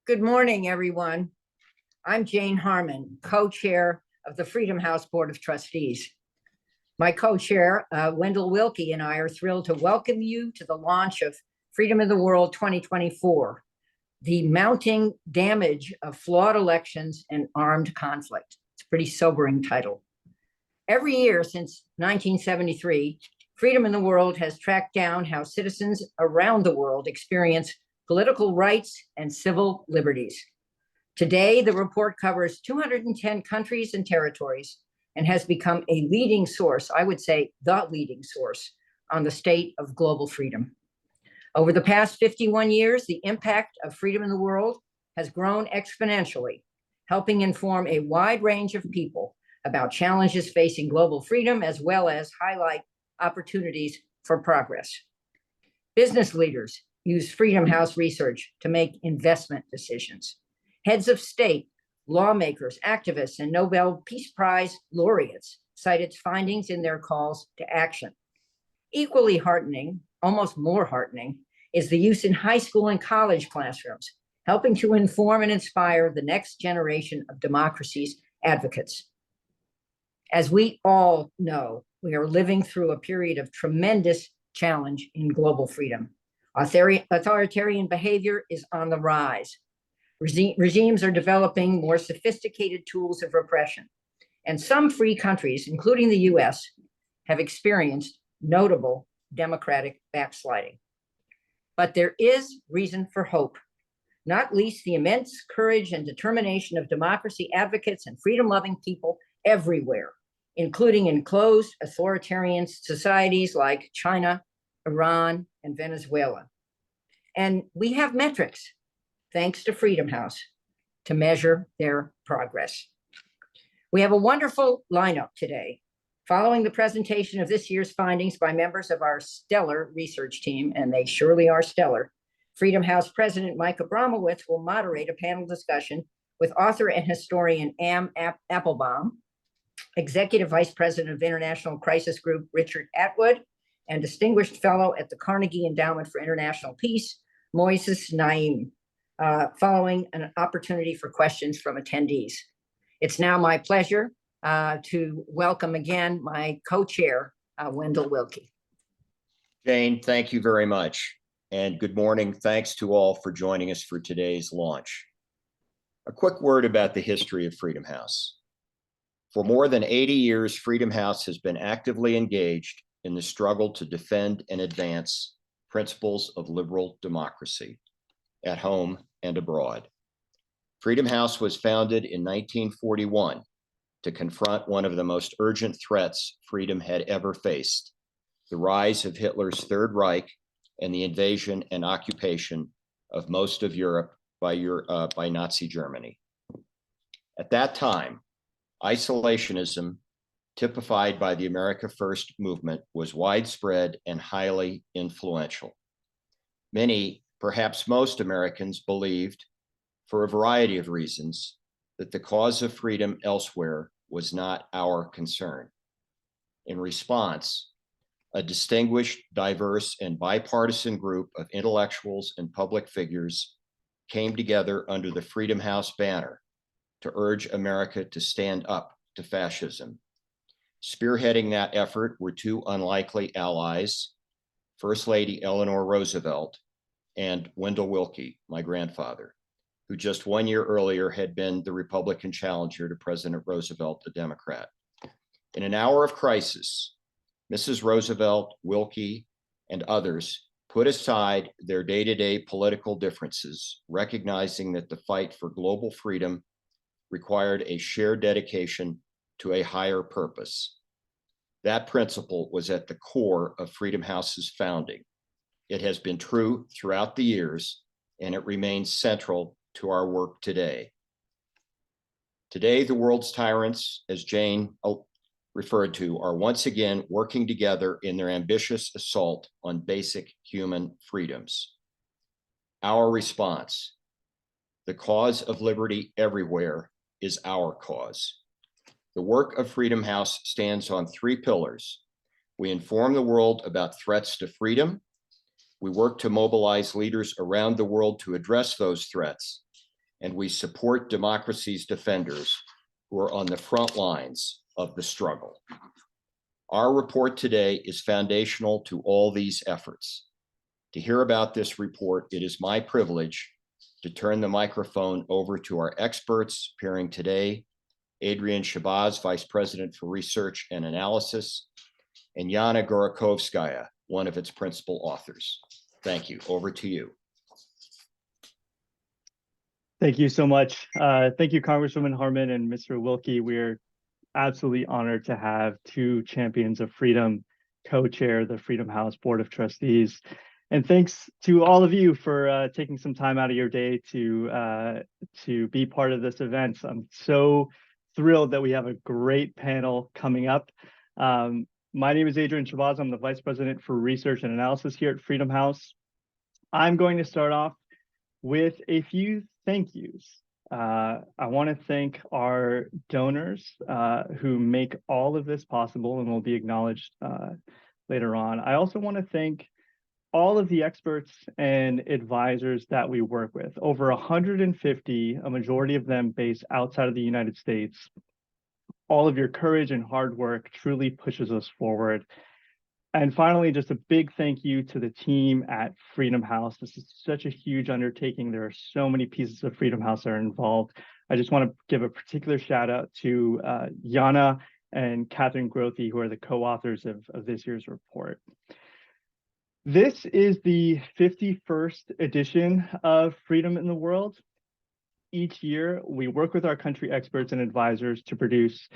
Good morning, everyone. I'm Jane Harman, co-chair of the Freedom House Board of Trustees. My co-chair, Wendell Willkie, and I are thrilled to welcome you to the launch of Freedom in the World 2024, the mounting damage of flawed elections and armed conflict. It's a pretty sobering title. Every year since 1973, Freedom in the World has tracked down how citizens around the world experience political rights and civil liberties. Today, the report covers 210 countries and territories and has become a leading source, I would say the leading source, on the state of global freedom. Over the past 51 years, the impact of Freedom in the World has grown exponentially, helping inform a wide range of people about challenges facing global freedom, as well as highlight opportunities for progress. Business leaders use Freedom House research to make investment decisions. Heads of state, lawmakers, activists, and Nobel Peace Prize laureates cite its findings in their calls to action. Equally heartening, almost more heartening, is the use in high school and college classrooms, helping to inform and inspire the next generation of democracy's advocates. As we all know, we are living through a period of tremendous challenge in global freedom. Authoritarian behavior is on the rise. Regimes are developing more sophisticated tools of repression, and some free countries, including the US, have experienced notable democratic backsliding. But there is reason for hope, not least the immense courage and determination of democracy advocates and freedom-loving people everywhere, including in closed authoritarian societies like China, Iran, and Venezuela. And we have metrics, thanks to Freedom House, to measure their progress. We have a wonderful lineup today. Following the presentation of this year's findings by members of our stellar research team, and they surely are stellar, Freedom House President Mike Abramowitz will moderate a panel discussion with author and historian Applebaum, Executive Vice President of International Crisis Group Richard Atwood, and Distinguished Fellow at the Carnegie Endowment for International Peace, Moises Naim, following an opportunity for questions from attendees. It's now my pleasure to welcome again my co-chair, Wendell Willkie. Jane, thank you very much. And good morning. Thanks to all for joining us for today's launch. A quick word about the history of Freedom House. For more than 80 years, Freedom House has been actively engaged in the struggle to defend and advance principles of liberal democracy at home and abroad. Freedom House was founded in 1941 to confront one of the most urgent threats freedom had ever faced, the rise of Hitler's Third Reich and the invasion and occupation of most of Europe by Nazi Germany. At that time, isolationism, typified by the America First movement, was widespread and highly influential. Many, perhaps most Americans believed, for a variety of reasons, that the cause of freedom elsewhere was not our concern. In response, a distinguished, diverse, and bipartisan group of intellectuals and public figures came together under the Freedom House banner to urge America to stand up to fascism. Spearheading that effort were two unlikely allies, First Lady Eleanor Roosevelt and Wendell Willkie, my grandfather, who just 1 year earlier had been the Republican challenger to President Roosevelt, the Democrat. In an hour of crisis, Mrs. Roosevelt, Willkie, and others put aside their day-to-day political differences, recognizing that the fight for global freedom required a shared dedication to a higher purpose. That principle was at the core of Freedom House's founding. It has been true throughout the years, and it remains central to our work today. Today, the world's tyrants, as Jane referred to, are once again working together in their ambitious assault on basic human freedoms. Our response: the cause of liberty everywhere is our cause. The work of Freedom House stands on three pillars. We inform the world about threats to freedom. We work to mobilize leaders around the world to address those threats. and we support democracy's defenders who are on the front lines of the struggle. Our report today is foundational to all these efforts. To hear about this report, it is my privilege to turn the microphone over to our experts appearing today, Adrian Shahbaz, Vice President for Research and Analysis, and Yana Gorokhovskaia, one of its principal authors. Thank you. Over to you. Thank you so much. Thank you, Congresswoman Harman and Mr. Willkie. We're absolutely honored to have two champions of freedom co-chair the Freedom House Board of Trustees. And thanks to all of you for taking some time out of your day to be part of this event. I'm so thrilled that we have a great panel coming up. My name is Adrian Shahbaz. I'm the Vice President for Research and Analysis here at Freedom House. I'm going to start off with a few thank yous. I want to thank our donors who make all of this possible and will be acknowledged later on. I also want to thank all of the experts and advisors that we work with, over 150, a majority of them based outside of the United States. All of your courage and hard work truly pushes us forward. And finally, just a big thank you to the team at Freedom House. This is such a huge undertaking. There are so many pieces of Freedom House that are involved. I just want to give a particular shout out to Yana and Catherine Grothy, who are the co-authors of this year's report. This is the 51st edition of Freedom in the World. Each year, we work with our country experts and advisors to produce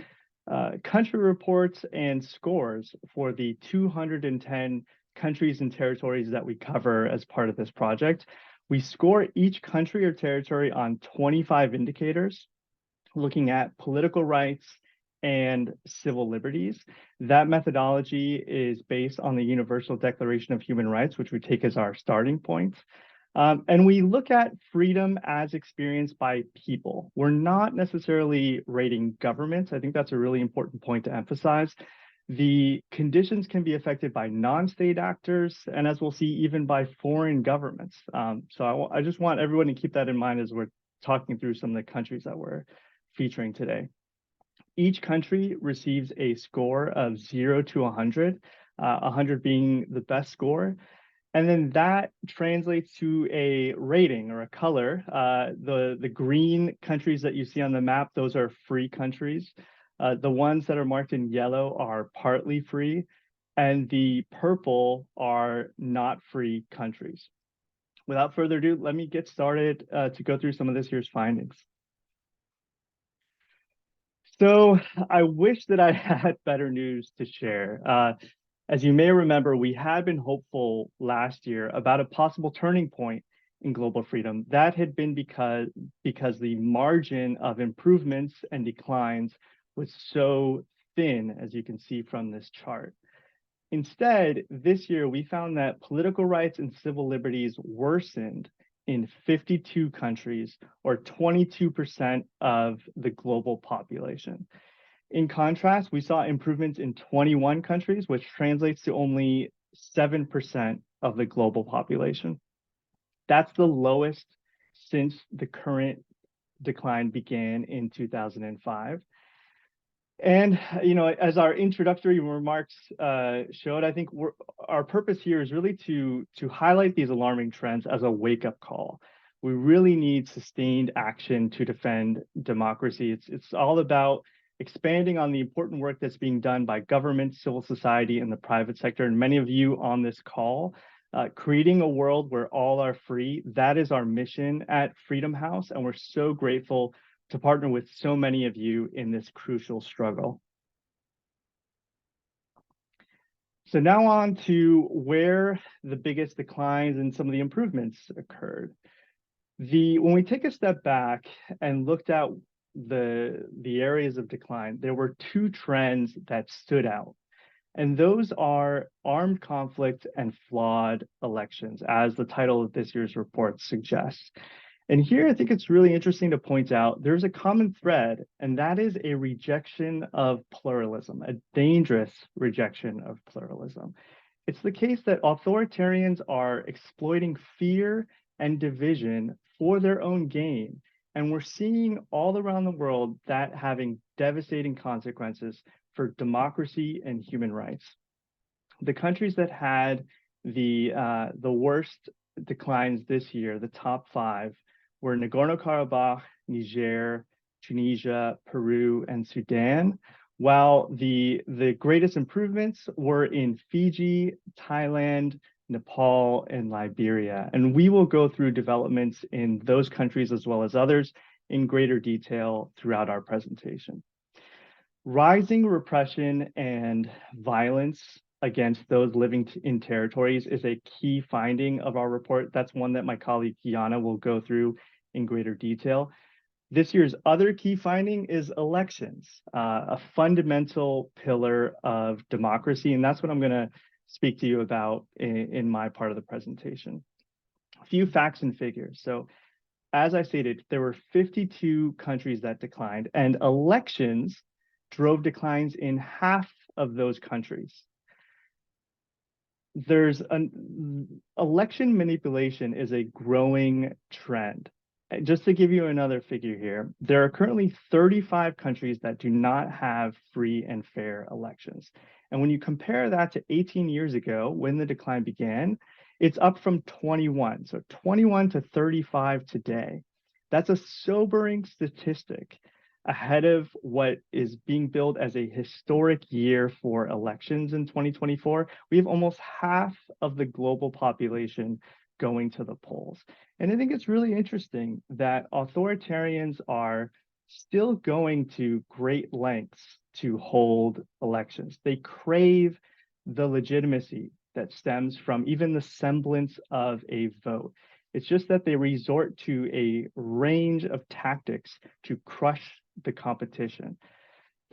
country reports and scores for the 210 countries and territories that we cover as part of this project. We score each country or territory on 25 indicators, looking at political rights and civil liberties. That methodology is based on the Universal Declaration of Human Rights, which we take as our starting point. And we look at freedom as experienced by people. We're not necessarily rating governments. I think that's a really important point to emphasize. The conditions can be affected by non-state actors, and as we'll see, even by foreign governments. So I just want everyone to keep that in mind as we're talking through some of the countries that we're featuring today. Each country receives a score of 0 to 100, 100 being the best score. And then that translates to a rating or a color. The green countries that you see on the map, those are free countries. The ones that are marked in yellow are partly free, and the purple are not free countries. Without further ado, let me get started to go through some of this year's findings. So I wish that I had better news to share. As you may remember, we had been hopeful last year about a possible turning point in global freedom. That had been because the margin of improvements and declines was so thin, as you can see from this chart. Instead, this year, we found that political rights and civil liberties worsened in 52 countries, or 22% of the global population. In contrast, we saw improvements in 21 countries, which translates to only 7% of the global population. That's the lowest since the current decline began in 2005. And, you know, as our introductory remarks showed, I think our purpose here is really to highlight these alarming trends as a wake-up call. We really need sustained action to defend democracy. It's all about expanding on the important work that's being done by government, civil society, and the private sector. And many of you on this call, creating a world where all are free. That is our mission at Freedom House, and we're so grateful to partner with so many of you in this crucial struggle. So now on to where the biggest declines and some of the improvements occurred. When we take a step back and looked at the areas of decline, there were two trends that stood out. And those are armed conflict and flawed elections, as the title of this year's report suggests. And here, I think it's really interesting to point out there's a common thread, and that is a rejection of pluralism, a dangerous rejection of pluralism. It's the case that authoritarians are exploiting fear and division for their own gain And we're seeing all around the world that having devastating consequences for democracy and human rights. The countries that had the worst declines this year, the top 5, were Nagorno-Karabakh, Niger, Tunisia, Peru, and Sudan, while the greatest improvements were in Fiji, Thailand, Nepal, and Liberia. And we will go through developments in those countries as well as others in greater detail throughout our presentation. Rising repression and violence against those living in territories is a key finding of our report. That's one that my colleague Yana will go through in greater detail. This year's other key finding is elections, a fundamental pillar of democracy, and that's what I'm going to speak to you about in my part of the presentation. A few facts and figures. So, as I stated, there were 52 countries that declined, and elections drove declines in half of those countries. Election manipulation is a growing trend. Just to give you another figure here, there are currently 35 countries that do not have free and fair elections. And when you compare that to 18 years ago, when the decline began, it's up from 21. So 21 to 35 today. That's a sobering statistic ahead of what is being billed as a historic year for elections in 2024. We have almost half of the global population going to the polls. And I think it's really interesting that authoritarians are still going to great lengths to hold elections. They crave the legitimacy that stems from even the semblance of a vote. It's just that they resort to a range of tactics to crush the competition.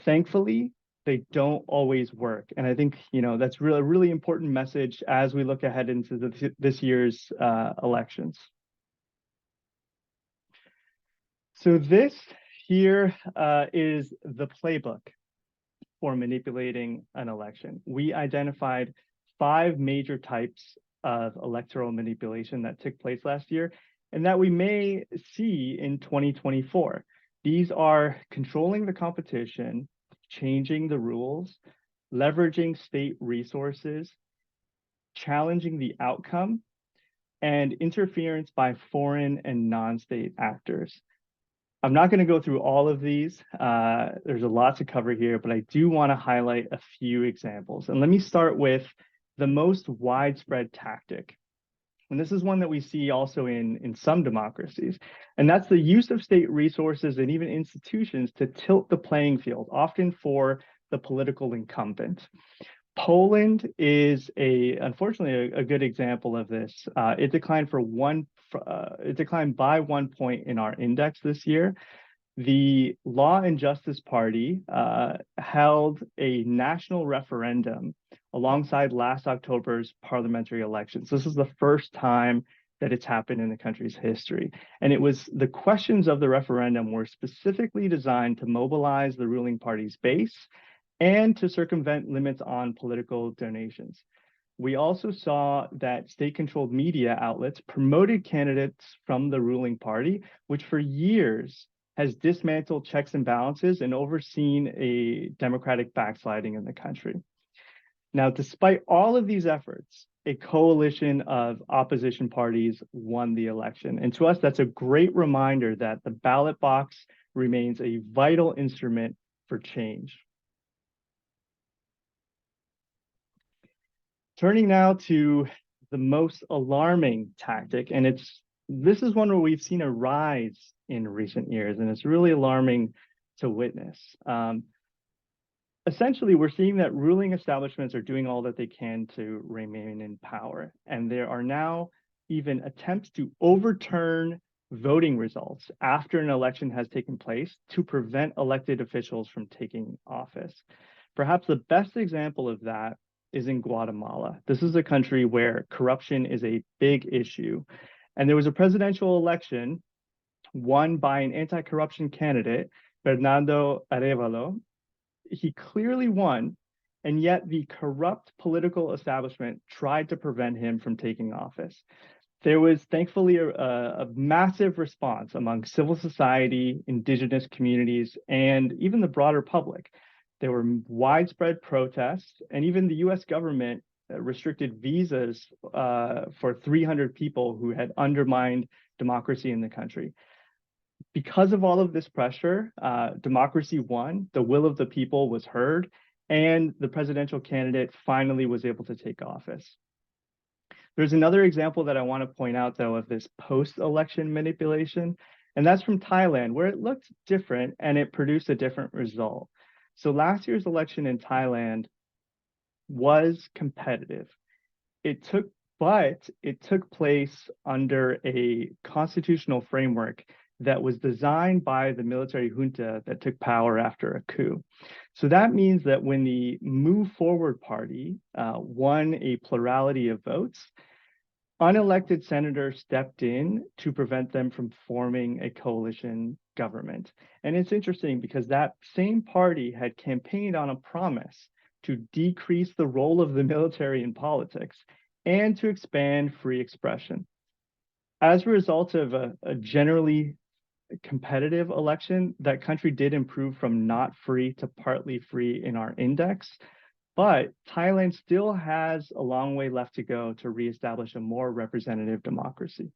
Thankfully, they don't always work. And I think, that's really a really important message as we look ahead into this year's elections. So this here is the playbook for manipulating an election. We identified 5 major types of electoral manipulation that took place last year and that we may see in 2024. These are controlling the competition, changing the rules, leveraging state resources, challenging the outcome, and interference by foreign and non-state actors. I'm not going to go through all of these. There's a lot to cover here, but I do want to highlight a few examples. And let me start with the most widespread tactic. And this is one that we see also in some democracies. And that's the use of state resources and even institutions to tilt the playing field, often for the political incumbent. Poland is unfortunately a good example of this. It declined by 1 point in our index this year. The Law and Justice Party held a national referendum alongside last October's parliamentary elections. This is the first time that it's happened in the country's history. And the questions of the referendum were specifically designed to mobilize the ruling party's base and to circumvent limits on political donations. We also saw that state-controlled media outlets promoted candidates from the ruling party, which for years has dismantled checks and balances and overseen a democratic backsliding in the country. Now, despite all of these efforts, a coalition of opposition parties won the election. And to us, that's a great reminder that the ballot box remains a vital instrument for change. Turning now to the most alarming tactic, and this is one where we've seen a rise in recent years, and it's really alarming to witness. Essentially, we're seeing that ruling establishments are doing all that they can to remain in power, and there are now even attempts to overturn voting results after an election has taken place to prevent elected officials from taking office. Perhaps the best example of that is in Guatemala. This is a country where corruption is a big issue, and there was a presidential election won by an anti-corruption candidate, Fernando Arevalo. He clearly won, and yet the corrupt political establishment tried to prevent him from taking office. There was thankfully a massive response among civil society, indigenous communities, and even the broader public. There were widespread protests, and even the US government restricted visas for 300 people who had undermined democracy in the country. Because of all of this pressure, democracy won, the will of the people was heard, and the presidential candidate finally was able to take office. There's another example that I want to point out, though, of this post-election manipulation, and that's from Thailand, where it looked different and it produced a different result. So last year's election in Thailand was competitive. But it took place under a constitutional framework that was designed by the military junta that took power after a coup. So that means that when the Move Forward Party won a plurality of votes, unelected senators stepped in to prevent them from forming a coalition government. And it's interesting because that same party had campaigned on a promise to decrease the role of the military in politics and to expand free expression. As a result of a generally competitive election, that country did improve from not free to partly free in our index, but Thailand still has a long way left to go to reestablish a more representative democracy.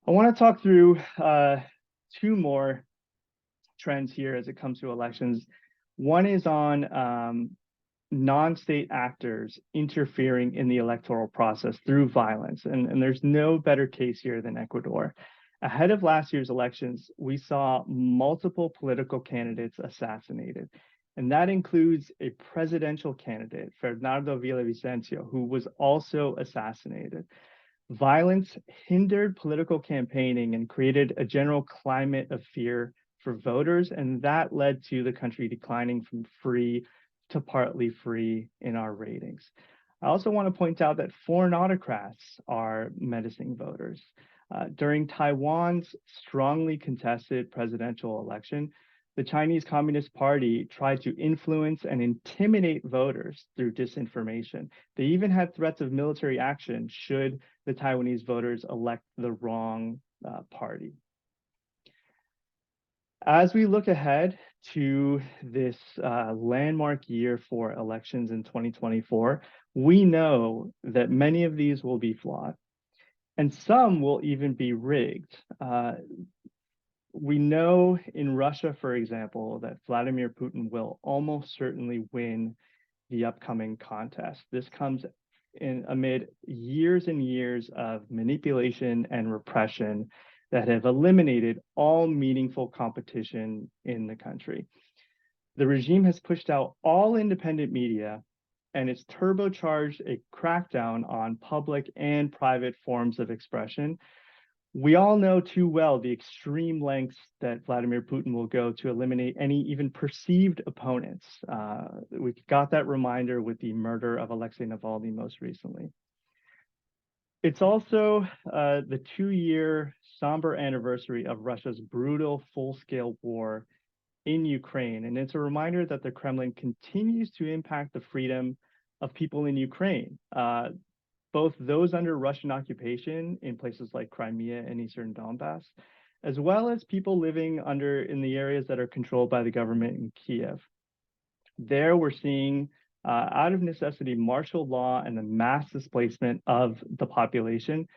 I want to talk through two more trends here as it comes to elections. One is on non-state actors interfering in the electoral process through violence. And there's no better case here than Ecuador. Ahead of last year's elections, we saw multiple political candidates assassinated. And that includes a presidential candidate, Fernando Villavicencio, who was also assassinated. Violence hindered political campaigning and created a general climate of fear for voters, and that led to the country declining from free to partly free in our ratings. I also want to point out that foreign autocrats are menacing voters. During Taiwan's strongly contested presidential election, the Chinese Communist Party tried to influence and intimidate voters through disinformation. They even had threats of military action should the Taiwanese voters elect the wrong party. As we look ahead to this landmark year for elections in 2024, we know that many of these will be flawed, and some will even be rigged. We know in Russia, for example, that Vladimir Putin will almost certainly win the upcoming contest. This comes amid years and years of manipulation and repression that have eliminated all meaningful competition in the country. The regime has pushed out all independent media, and it's turbocharged a crackdown on public and private forms of expression. We all know too well the extreme lengths that Vladimir Putin will go to eliminate any even perceived opponents. We got that reminder with the murder of Alexei Navalny most recently. It's also the 2-year somber anniversary of Russia's brutal full-scale war in Ukraine. And it's a reminder that the Kremlin continues to impact the freedom of people in Ukraine, both those under Russian occupation in places like Crimea and Eastern Donbass, as well as people living in the areas that are controlled by the government in Kiev. There we're seeing out of necessity, martial law and the mass displacement of the population.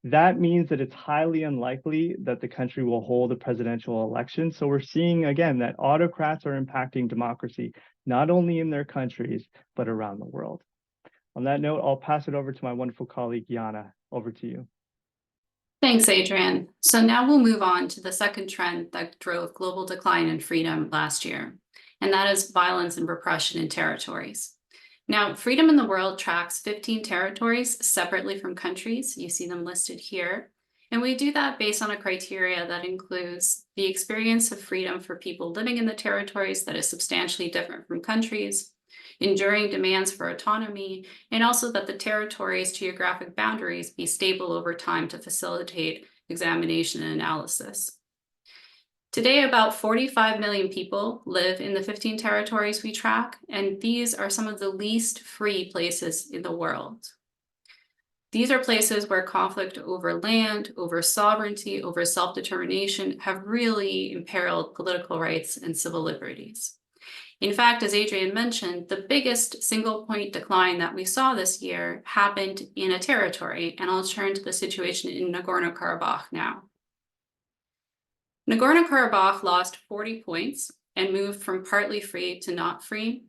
That means that it's highly unlikely that the country will hold a presidential election. So we're seeing, again, that autocrats are impacting democracy, not only in their countries, but around the world. On that note, I'll pass it over to my wonderful colleague, Yana. Over to you. Thanks, Adrian. So now we'll move on to the second trend that drove global decline in freedom last year, and that is violence and repression in territories. Now, Freedom in the World tracks 15 territories separately from countries. You see them listed here. And we do that based on a criteria that includes the experience of freedom for people living in the territories that is substantially different from countries, enduring demands for autonomy, and also that the territory's geographic boundaries be stable over time to facilitate examination and analysis. Today, about 45 million people live in the 15 territories we track, and these are some of the least free places in the world. These are places where conflict over land, over sovereignty, over self-determination have really imperiled political rights and civil liberties. In fact, as Adrian mentioned, the biggest single point decline that we saw this year happened in a territory, and I'll turn to the situation in Nagorno-Karabakh now. Nagorno-Karabakh lost 40 points and moved from partly free to not free.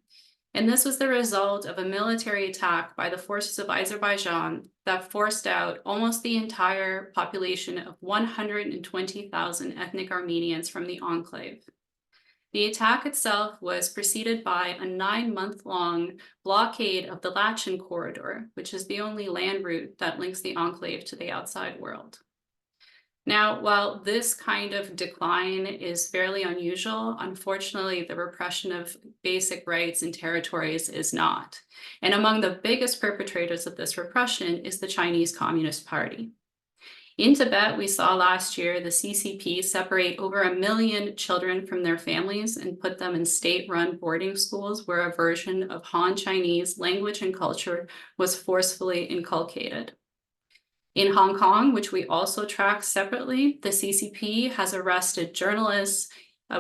And this was the result of a military attack by the forces of Azerbaijan that forced out almost the entire population of 120,000 ethnic Armenians from the enclave. The attack itself was preceded by a 9-month-long blockade of the Lachin corridor, which is the only land route that links the enclave to the outside world. Now, while this kind of decline is fairly unusual, unfortunately, the repression of basic rights and territories is not. And among the biggest perpetrators of this repression is the Chinese Communist Party. In Tibet, we saw last year the CCP separate over 1 million children from their families and put them in state-run boarding schools where a version of Han Chinese language and culture was forcefully inculcated. In Hong Kong, which we also track separately, the CCP has arrested journalists,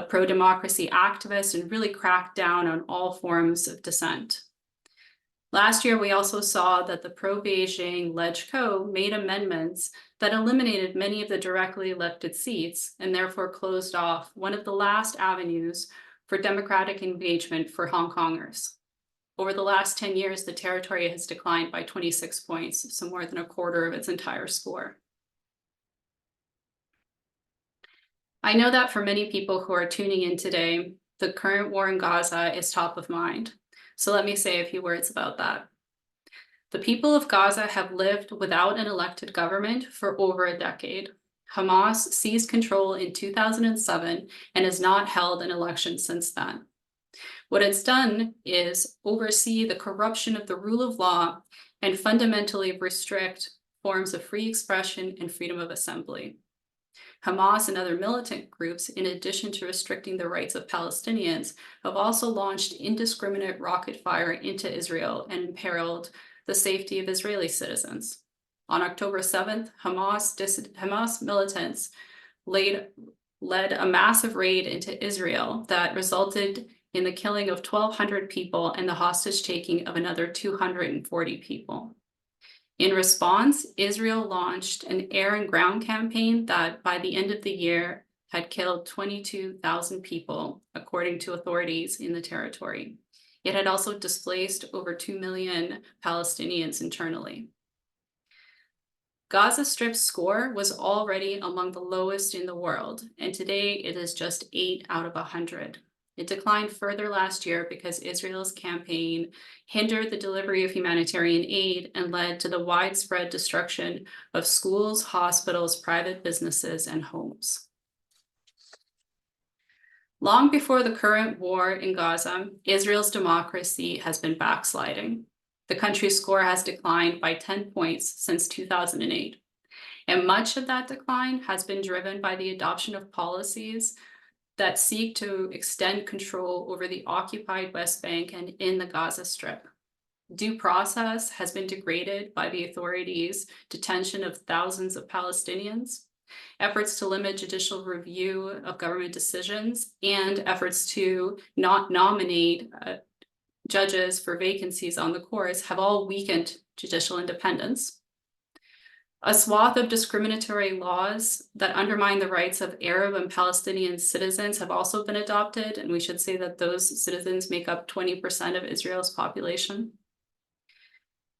pro-democracy activists, and really cracked down on all forms of dissent. Last year, we also saw that the pro-Beijing LegCo made amendments that eliminated many of the directly elected seats and therefore closed off one of the last avenues for democratic engagement for Hong Kongers. Over the last 10 years, the territory has declined by 26 points, so more than a quarter of its entire score. I know that for many people who are tuning in today, the current war in Gaza is top of mind. So let me say a few words about that. The people of Gaza have lived without an elected government for over a decade. Hamas seized control in 2007 and has not held an election since then. What it's done is oversee the corruption of the rule of law and fundamentally restrict forms of free expression and freedom of assembly. Hamas and other militant groups, in addition to restricting the rights of Palestinians, have also launched indiscriminate rocket fire into Israel and imperiled the safety of Israeli citizens. On October 7th, Hamas militants led a massive raid into Israel that resulted in the killing of 1,200 people and the hostage-taking of another 240 people. In response, Israel launched an air and ground campaign that by the end of the year had killed 22,000 people, according to authorities in the territory. It had also displaced over 2 million Palestinians internally. Gaza Strip's score was already among the lowest in the world, and today it is just 8 out of 100. It declined further last year because Israel's campaign hindered the delivery of humanitarian aid and led to the widespread destruction of schools, hospitals, private businesses, and homes. Long before the current war in Gaza, Israel's democracy has been backsliding. The country's score has declined by 10 points since 2008. And much of that decline has been driven by the adoption of policies that seek to extend control over the occupied West Bank and in the Gaza Strip. Due process has been degraded by the authorities' detention of thousands of Palestinians, efforts to limit judicial review of government decisions, and efforts to not nominate judges for vacancies on the courts have all weakened judicial independence. A swath of discriminatory laws that undermine the rights of Arab and Palestinian citizens have also been adopted, and we should say that those citizens make up 20% of Israel's population.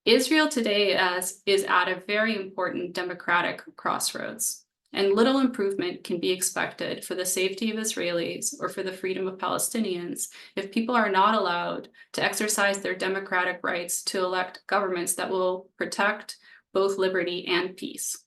Israel today is at a very important democratic crossroads, and little improvement can be expected for the safety of Israelis or for the freedom of Palestinians if people are not allowed to exercise their democratic rights to elect governments that will protect both liberty and peace.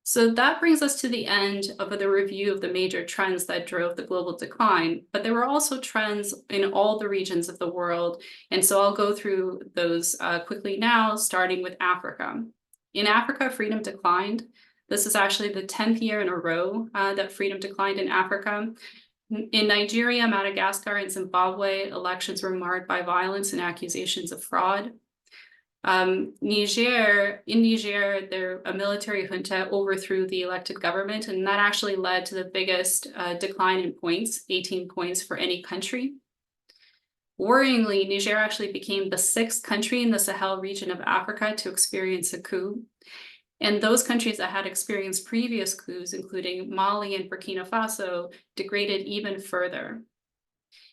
So that brings us to the end of the review of the major trends that drove the global decline, but there were also trends in all the regions of the world. And so I'll go through those quickly now, starting with Africa. In Africa, freedom declined. This is actually the 10th year in a row that freedom declined in Africa. In Nigeria, Madagascar, and Zimbabwe, elections were marred by violence and accusations of fraud. In Niger, a military junta overthrew the elected government, and that actually led to the biggest decline in points, 18 points for any country. Worryingly, Niger actually became the 6th country in the Sahel region of Africa to experience a coup. And those countries that had experienced previous coups, including Mali and Burkina Faso, degraded even further.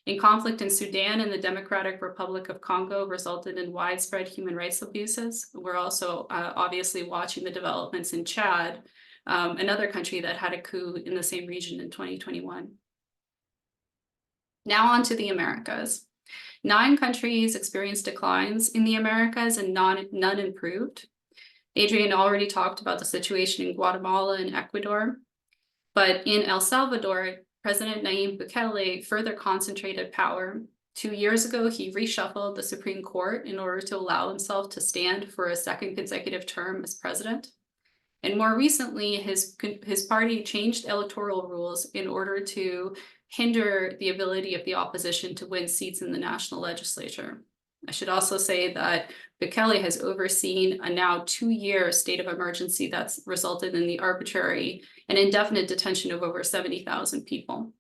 In conflict in Sudan and the Democratic Republic of Congo resulted in widespread human rights abuses. We're also obviously watching the developments in Chad, another country that had a coup in the same region in 2021. Now on to the Americas. 9 countries experienced declines in the Americas and none improved. Adrian already talked about the situation in Guatemala and Ecuador, but in El Salvador, President Naim Bukele further concentrated power. 2 years ago, he reshuffled the Supreme Court in order to allow himself to stand for a 2nd consecutive term as president. And more recently, his party changed electoral rules in order to hinder the ability of the opposition to win seats in the national legislature. I should also say that Bukele has overseen a now 2-year state of emergency that's resulted in the arbitrary and indefinite detention of over 70,000 people.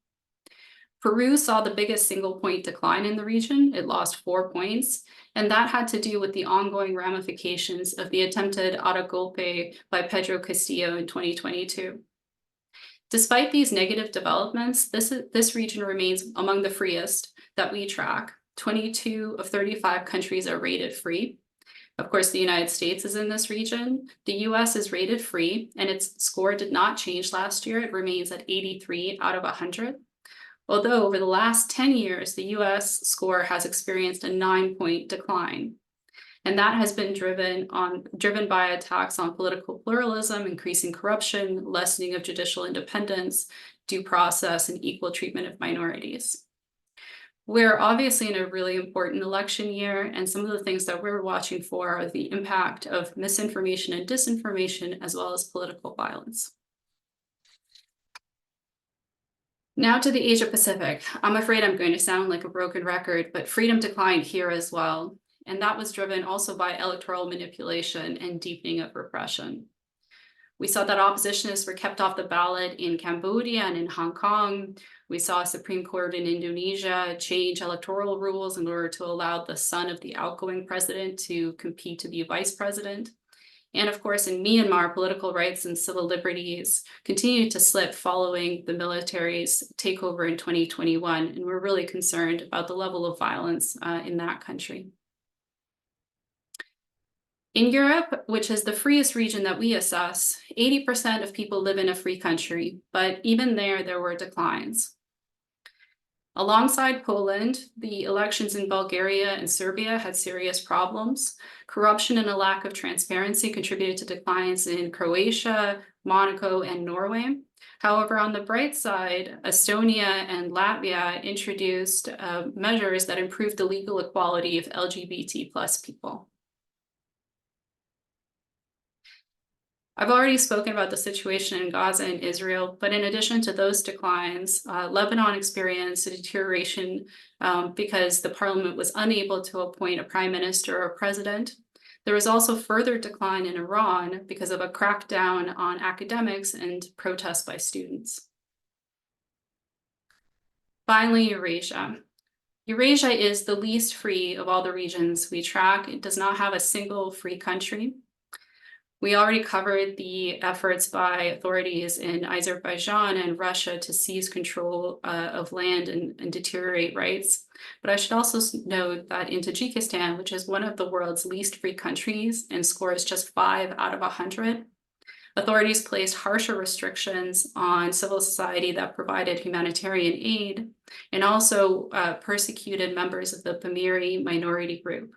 Peru saw the biggest single-point decline in the region. It lost 4 points, and that had to do with the ongoing ramifications of the attempted auto golpe by Pedro Castillo in 2022. Despite these negative developments, this region remains among the freest that we track. 22 of 35 countries are rated free. Of course, the United States is in this region. The US is rated free, and its score did not change last year. It remains at 83 out of 100. Although over the last 10 years, the US score has experienced a 9-point decline. And that has been driven by attacks on political pluralism, increasing corruption, lessening of judicial independence, due process, and equal treatment of minorities. We're obviously in a really important election year, and some of the things that we're watching for are the impact of misinformation and disinformation, as well as political violence. Now to the Asia Pacific. I'm afraid I'm going to sound like a broken record, but freedom declined here as well. And that was driven also by electoral manipulation and deepening of repression. We saw that oppositionists were kept off the ballot in Cambodia and in Hong Kong. We saw a Supreme Court in Indonesia change electoral rules in order to allow the son of the outgoing president to compete to be vice president. And of course, in Myanmar, political rights and civil liberties continued to slip following the military's takeover in 2021. And we're really concerned about the level of violence in that country. In Europe, which is the freest region that we assess, 80% of people live in a free country, but even there were declines. Alongside Poland, the elections in Bulgaria and Serbia had serious problems. Corruption and a lack of transparency contributed to declines in Croatia, Monaco, and Norway. However, on the bright side, Estonia and Latvia introduced measures that improved the legal equality of LGBT+ people. I've already spoken about the situation in Gaza and Israel, but in addition to those declines, Lebanon experienced a deterioration because the parliament was unable to appoint a prime minister or president. There was also further decline in Iran because of a crackdown on academics and protests by students. Finally, Eurasia. Eurasia is the least free of all the regions we track. It does not have a single free country. We already covered the efforts by authorities in Azerbaijan and Russia to seize control of land and deteriorate rights. But I should also note that in Tajikistan, which is one of the world's least free countries and scores just 5 out of 100, authorities placed harsher restrictions on civil society that provided humanitarian aid and also persecuted members of the Pamiri minority group.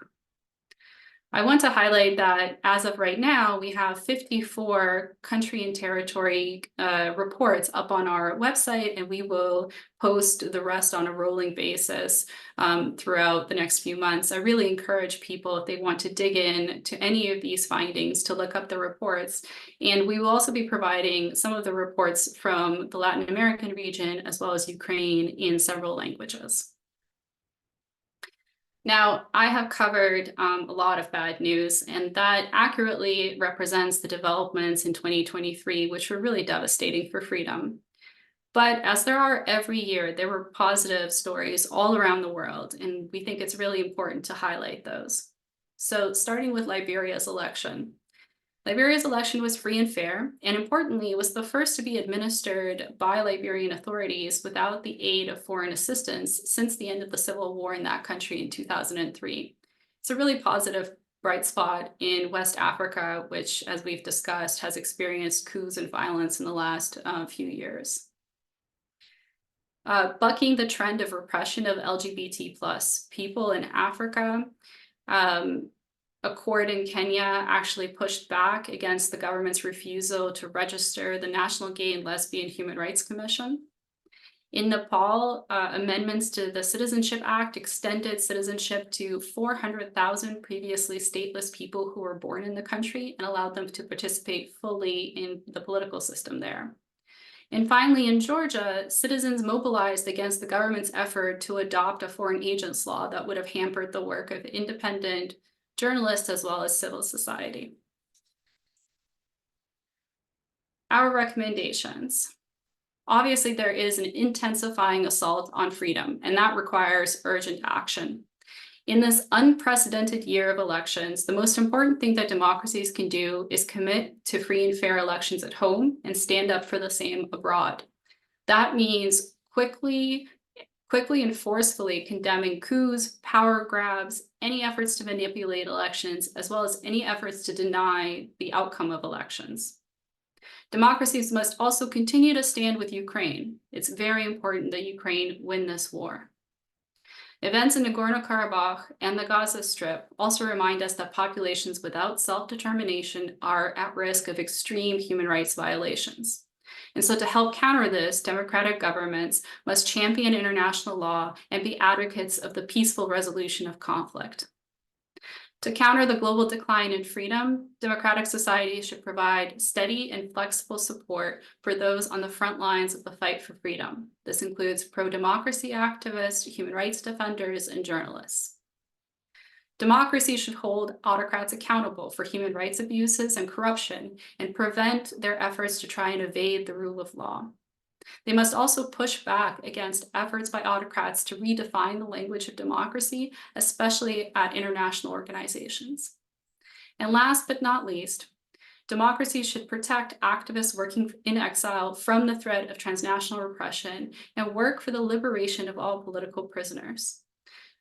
I want to highlight that as of right now, we have 54 country and territory reports up on our website, and we will post the rest on a rolling basis throughout the next few months. I really encourage people, if they want to dig in to any of these findings, to look up the reports. And we will also be providing some of the reports from the Latin American region as well as Ukraine in several languages. Now, I have covered a lot of bad news, and that accurately represents the developments in 2023, which were really devastating for freedom. But as there are every year, there were positive stories all around the world, and we think it's really important to highlight those. So starting with Liberia's election. Liberia's election was free and fair, and importantly, it was the first to be administered by Liberian authorities without the aid of foreign assistance since the end of the civil war in that country in 2003. It's a really positive bright spot in West Africa, which, as we've discussed, has experienced coups and violence in the last few years. Bucking the trend of repression of LGBT+ people in Africa, a court in Kenya actually pushed back against the government's refusal to register the National Gay and Lesbian Human Rights Commission. In Nepal, amendments to the Citizenship Act extended citizenship to 400,000 previously stateless people who were born in the country and allowed them to participate fully in the political system there. And finally, in Georgia, citizens mobilized against the government's effort to adopt a foreign agents law that would have hampered the work of independent journalists as well as civil society. Our recommendations. Obviously, there is an intensifying assault on freedom, and that requires urgent action. In this unprecedented year of elections, the most important thing that democracies can do is commit to free and fair elections at home and stand up for the same abroad. That means quickly and forcefully condemning coups, power grabs, any efforts to manipulate elections, as well as any efforts to deny the outcome of elections. Democracies must also continue to stand with Ukraine. It's very important that Ukraine win this war. Events in Nagorno-Karabakh and the Gaza Strip also remind us that populations without self-determination are at risk of extreme human rights violations. And so to help counter this, democratic governments must champion international law and be advocates of the peaceful resolution of conflict. To counter the global decline in freedom, democratic societies should provide steady and flexible support for those on the front lines of the fight for freedom. This includes pro-democracy activists, human rights defenders, and journalists. Democracy should hold autocrats accountable for human rights abuses and corruption and prevent their efforts to try and evade the rule of law. They must also push back against efforts by autocrats to redefine the language of democracy, especially at international organizations. And last but not least, democracy should protect activists working in exile from the threat of transnational repression and work for the liberation of all political prisoners.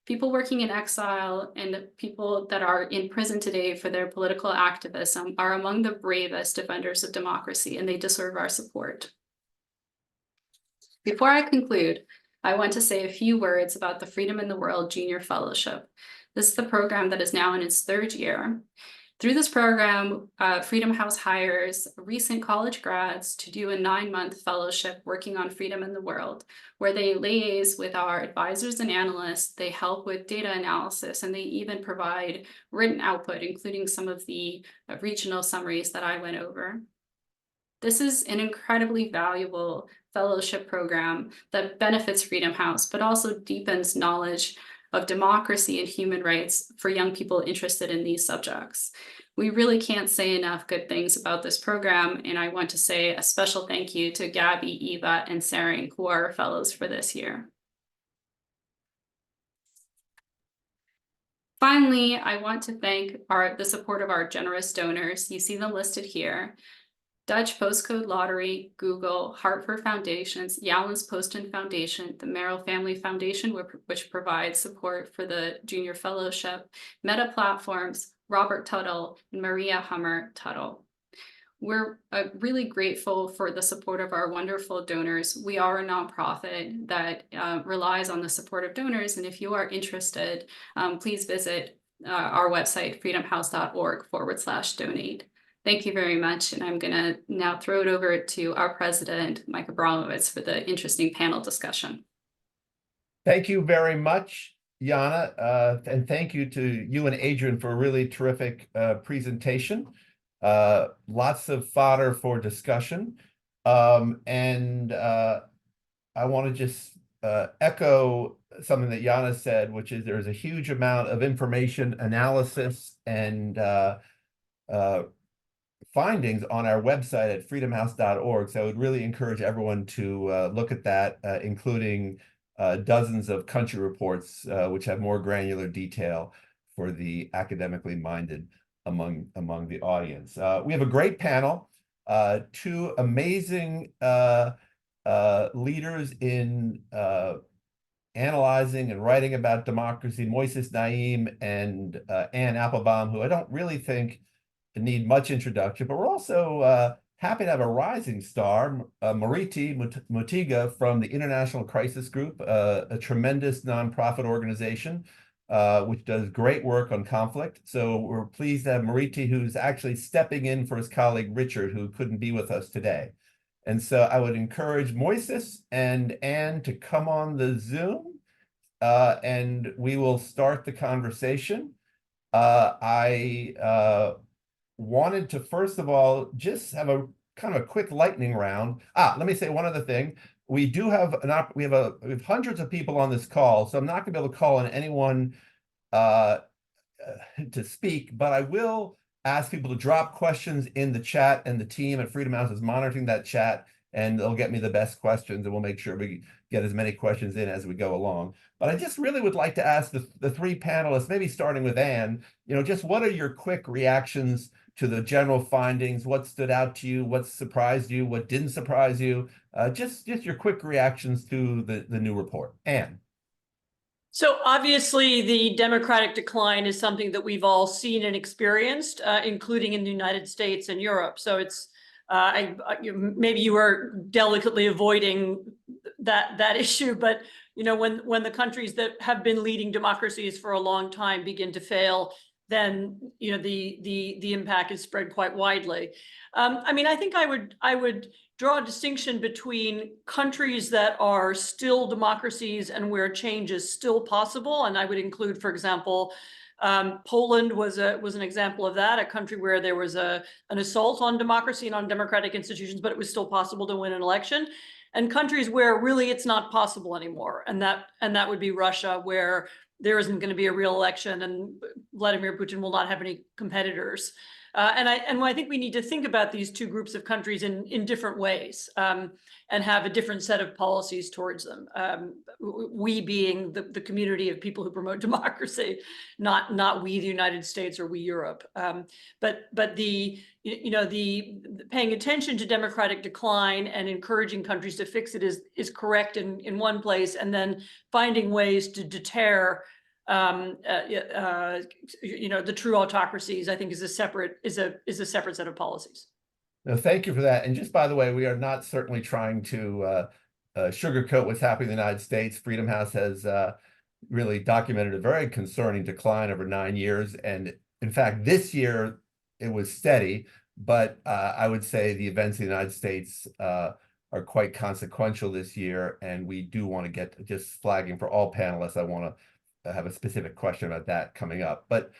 People working in exile and people that are in prison today for their political activism are among the bravest defenders of democracy, and they deserve our support. Before I conclude, I want to say a few words about the Freedom in the World Junior Fellowship. This is the program that is now in its third year. Through this program, Freedom House hires recent college grads to do a 9-month fellowship working on freedom in the world, where they liaise with our advisors and analysts, they help with data analysis, and they even provide written output, including some of the regional summaries that I went over. This is an incredibly valuable fellowship program that benefits Freedom House, but also deepens knowledge of democracy and human rights for young people interested in these subjects. We really can't say enough good things about this program, and I want to say a special thank you to Gabby, Eva, and Saring, who are our fellows for this year. Finally, I want to thank the support of our generous donors. You see them listed here. Dutch Postcode Lottery, Google, Hartford Foundations, Yalens Poston Foundation, the Merrill Family Foundation, which provides support for the Junior Fellowship, Meta Platforms, Robert Tuttle, and Maria Hummer Tuttle. We're really grateful for the support of our wonderful donors. We are a nonprofit that relies on the support of donors, and if you are interested, please visit our website, freedomhouse.org/donate. Thank you very much. And I'm going to now throw it over to our president, Mike Abramowitz, for the interesting panel discussion. Thank you very much, Yana. And thank you to you and Adrian for a really terrific presentation. Lots of fodder for discussion. And I want to just echo something that Yana said, which is there's a huge amount of information, analysis, and findings on our website at freedomhouse.org. So I would really encourage everyone to look at that, including dozens of country reports, which have more granular detail for the academically minded among the audience. We have a great panel, two amazing leaders in analyzing and writing about democracy, Moises, Naim, and Applebaum, who I don't really think need much introduction, but we're also happy to have a rising star, Murithi Mutiga from the International Crisis Group, a tremendous nonprofit organization which does great work on conflict. So we're pleased to have Murithi, who's actually stepping in for his colleague Richard, who couldn't be with us today. And so I would encourage Moises and Anne to come on the Zoom, and we will start the conversation. I wanted to, first of all, just have a kind of a quick lightning round. Let me say one other thing. We do have we have hundreds of people on this call, so I'm not going to be able to call on anyone to speak, but I will ask people to drop questions in the chat, and the team at Freedom House is monitoring that chat, and they'll get me the best questions, and we'll make sure we get as many questions in as we go along. But I just really would like to ask the three panelists, maybe starting with Anne, just what are your quick reactions to the general findings? What stood out to you? What surprised you? What didn't surprise you? Just your quick reactions to the new report. Anne. So obviously the democratic decline is something that we've all seen and experienced, including in the United States and Europe. So it's maybe you were delicately avoiding that issue, but when the countries that have been leading democracies for a long time begin to fail, then the impact is spread quite widely. I think I would draw a distinction between countries that are still democracies and where change is still possible, and I would include, for example, Poland was an example of that, a country where there was an assault on democracy and on democratic institutions, but it was still possible to win an election, and countries where really it's not possible anymore, and that would be Russia, where there isn't going to be a real election and Vladimir Putin will not have any competitors. And I think we need to think about these two groups of countries in different ways, and have a different set of policies towards them. We being the community of people who promote democracy, not we the United States or we Europe. But the paying attention to democratic decline and encouraging countries to fix it is correct in one place, and then finding ways to deter the true autocracies, I think is a separate set of policies. No, thank you for that. And just by the way, we are not certainly trying to sugarcoat what's happening in the United States. Freedom House has really documented a very concerning decline over 9 years. And in fact, this year it was steady, but I would say the events in the United States are quite consequential this year. And we do want to get, just flagging for all panelists, I want to have a specific question about that coming up. But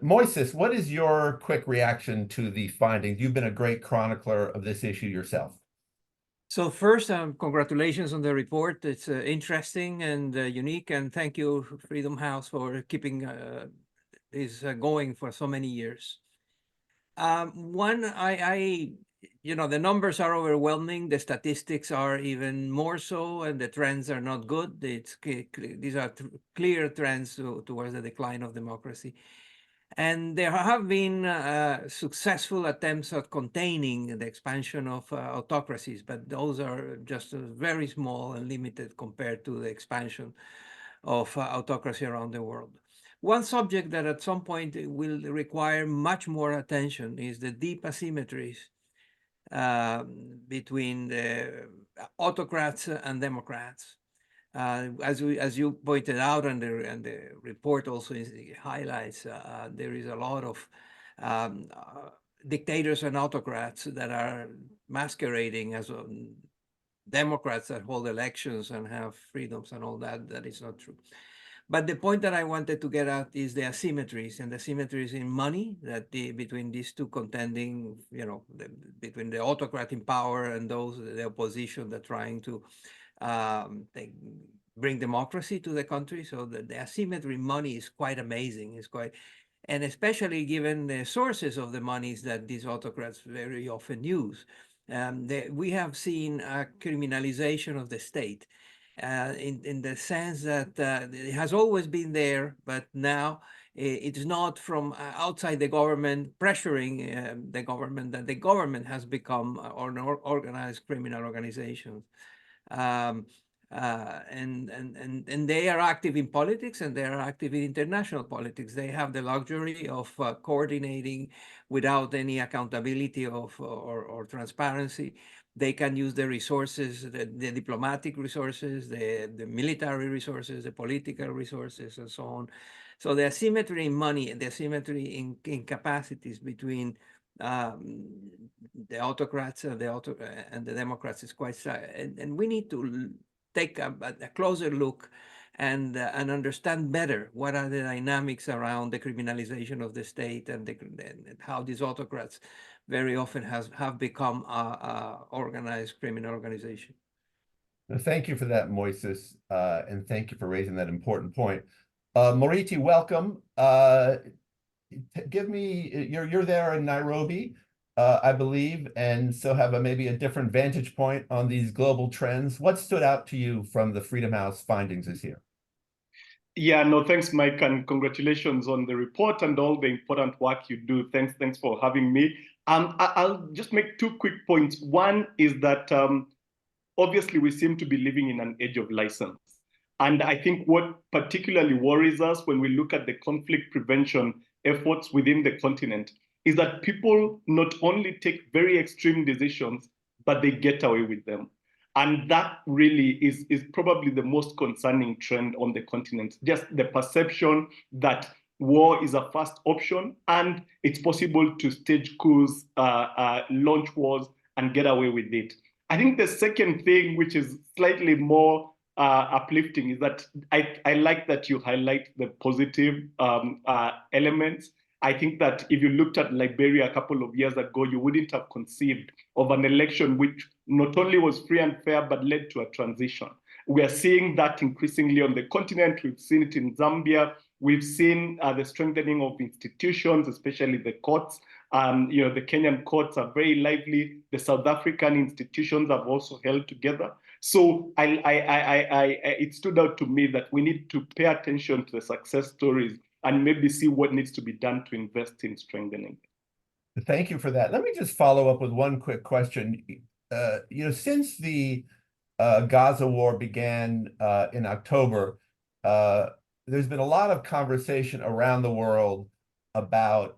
Moises, what is your quick reaction to the findings? You've been a great chronicler of this issue yourself. So first, congratulations on the report. It's interesting and unique, and thank you, Freedom House, for keeping this going for so many years. The numbers are overwhelming. The statistics are even more so, and the trends are not good. These are clear trends towards the decline of democracy. And there have been successful attempts at containing the expansion of autocracies, but those are just very small and limited compared to the expansion of autocracy around the world. One subject that at some point will require much more attention is the deep asymmetries between the autocrats and democrats. As you pointed out, and the report also highlights, there is a lot of dictators and autocrats that are masquerading as Democrats that hold elections and have freedoms and all that. That is not true. But the point that I wanted to get at is the asymmetries, and the asymmetries in money that between these two contending, between the autocrat in power and those, the opposition that trying to bring democracy to the country. So the asymmetry in money is quite amazing. And especially given the sources of the monies that these autocrats very often use. We have seen a criminalization of the state in the sense that it has always been there, but now it's not from outside the government pressuring the government, that the government has become an organized criminal organization. And they are active in politics, and they are active in international politics. They have the luxury of coordinating without any accountability or transparency. They can use the resources, the diplomatic resources, the military resources, the political resources, and so on. So the asymmetry in money and the asymmetry in capacities between the autocrats and the Democrats is quite sad. And we need to take a closer look and understand better what are the dynamics around the criminalization of the state and how these autocrats very often have become a organized criminal organization. Thank you for that, Moises, and thank you for raising that important point. Murithi, welcome. Give me, you're there in Nairobi, I believe, and so have maybe a different vantage point on these global trends. What stood out to you from the Freedom House findings this year? Yeah, no, thanks, Mike, and congratulations on the report and all the important work you do. Thanks for having me. I'll just make two quick points. One is that obviously we seem to be living in an age of license. And I think what particularly worries us when we look at the conflict prevention efforts within the continent is that people not only take very extreme decisions, but they get away with them. And that really is probably the most concerning trend on the continent, just the perception that war is a first option and it's possible to stage coups, launch wars, and get away with it. I think the second thing, which is slightly more uplifting, is that I like that you highlight the positive elements. I think that if you looked at Liberia a couple of years ago, you wouldn't have conceived of an election which not only was free and fair, but led to a transition. We are seeing that increasingly on the continent. We've seen it in Zambia. We've seen the strengthening of institutions, especially the courts. The Kenyan courts are very lively. The South African institutions have also held together. So it stood out to me that we need to pay attention to the success stories and maybe see what needs to be done to invest in strengthening. Thank you for that. Let me just follow up with one quick question. Since the Gaza war began in October, there's been a lot of conversation around the world about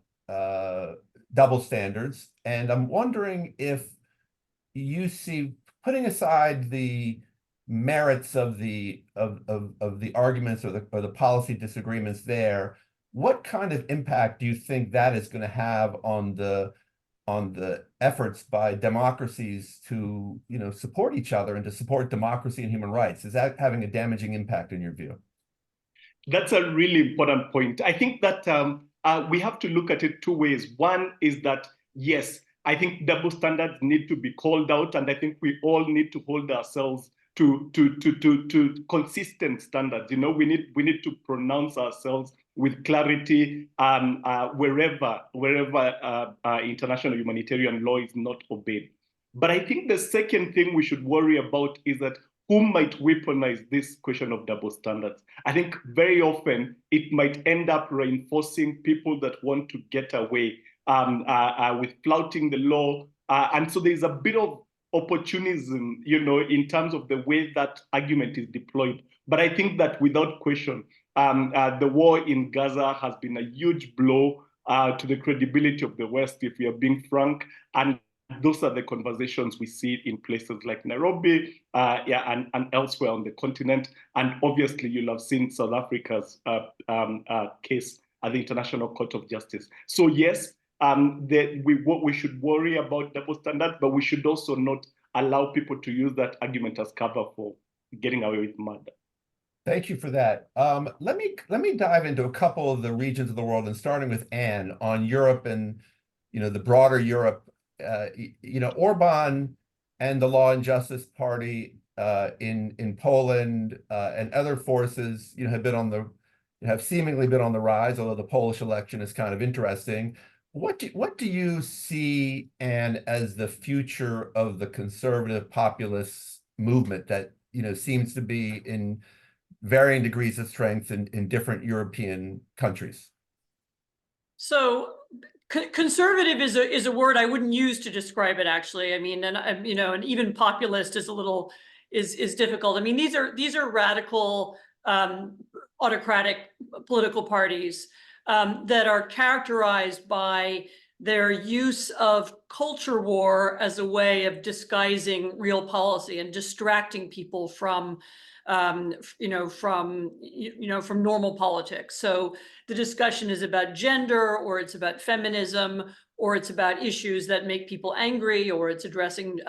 double standards. And I'm wondering if you see, putting aside the merits of the arguments or the policy disagreements there, what kind of impact do you think that is going to have on the efforts by democracies to support each other and to support democracy and human rights? Is that having a damaging impact in your view? That's a really important point. I think that we have to look at it two ways. One is that, yes, I think double standards need to be called out, and I think we all need to hold ourselves to consistent standards. We need to pronounce ourselves with clarity wherever international humanitarian law is not obeyed. But I think the second thing we should worry about is that who might weaponize this question of double standards. I think very often it might end up reinforcing people that want to get away with flouting the law. And so there's a bit of opportunism, in terms of the way that argument is deployed. But I think that without question, the war in Gaza has been a huge blow to the credibility of the West, if we are being frank. And those are the conversations we see in places like Nairobi, and elsewhere on the continent. And obviously, you'll have seen South Africa's case at the International Court of Justice. So yes, we should worry about double standards, but we should also not allow people to use that argument as cover for getting away with murder. Thank you for that. Let me dive into a couple of the regions of the world, and starting with Anne on Europe and the broader Europe. Orban and the Law and Justice Party in Poland and other forces have seemingly been on the rise, although the Polish election is kind of interesting. What do you see, Anne, as the future of the conservative populist movement that seems to be in varying degrees of strength in different European countries? So conservative is a word I wouldn't use to describe it, actually. I mean, and even populist is a little is difficult. I mean, these are radical autocratic political parties that are characterized by their use of culture war as a way of disguising real policy and distracting people from from normal politics. So the discussion is about gender, or it's about feminism, or it's about issues that make people angry, or it's addressing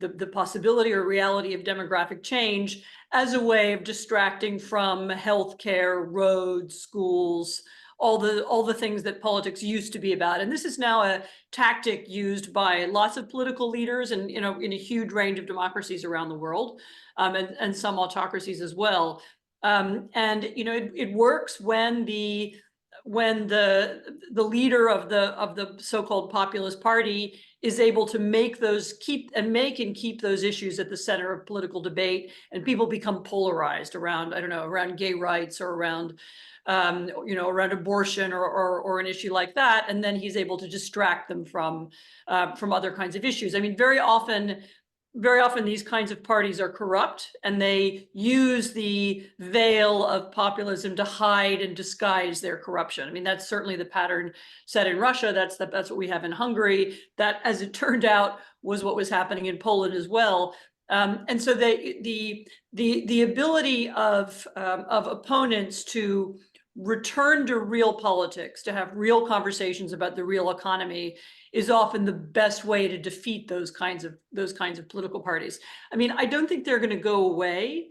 the possibility or reality of demographic change as a way of distracting from healthcare, roads, schools, all the things that politics used to be about. And this is now a tactic used by lots of political leaders and in a huge range of democracies around the world, and some autocracies as well. And it works when the leader of the so-called populist party is able to make and keep those issues at the center of political debate, and people become polarized around, around gay rights, or around around abortion, or an issue like that, and then he's able to distract them from other kinds of issues. I mean, very often these kinds of parties are corrupt, and they use the veil of populism to hide and disguise their corruption. I mean, that's certainly the pattern set in Russia. That's what we have in Hungary. That, as it turned out, was what was happening in Poland as well. And so the ability of opponents to return to real politics, to have real conversations about the real economy, is often the best way to defeat those kinds of political parties. I mean, I don't think they're going to go away.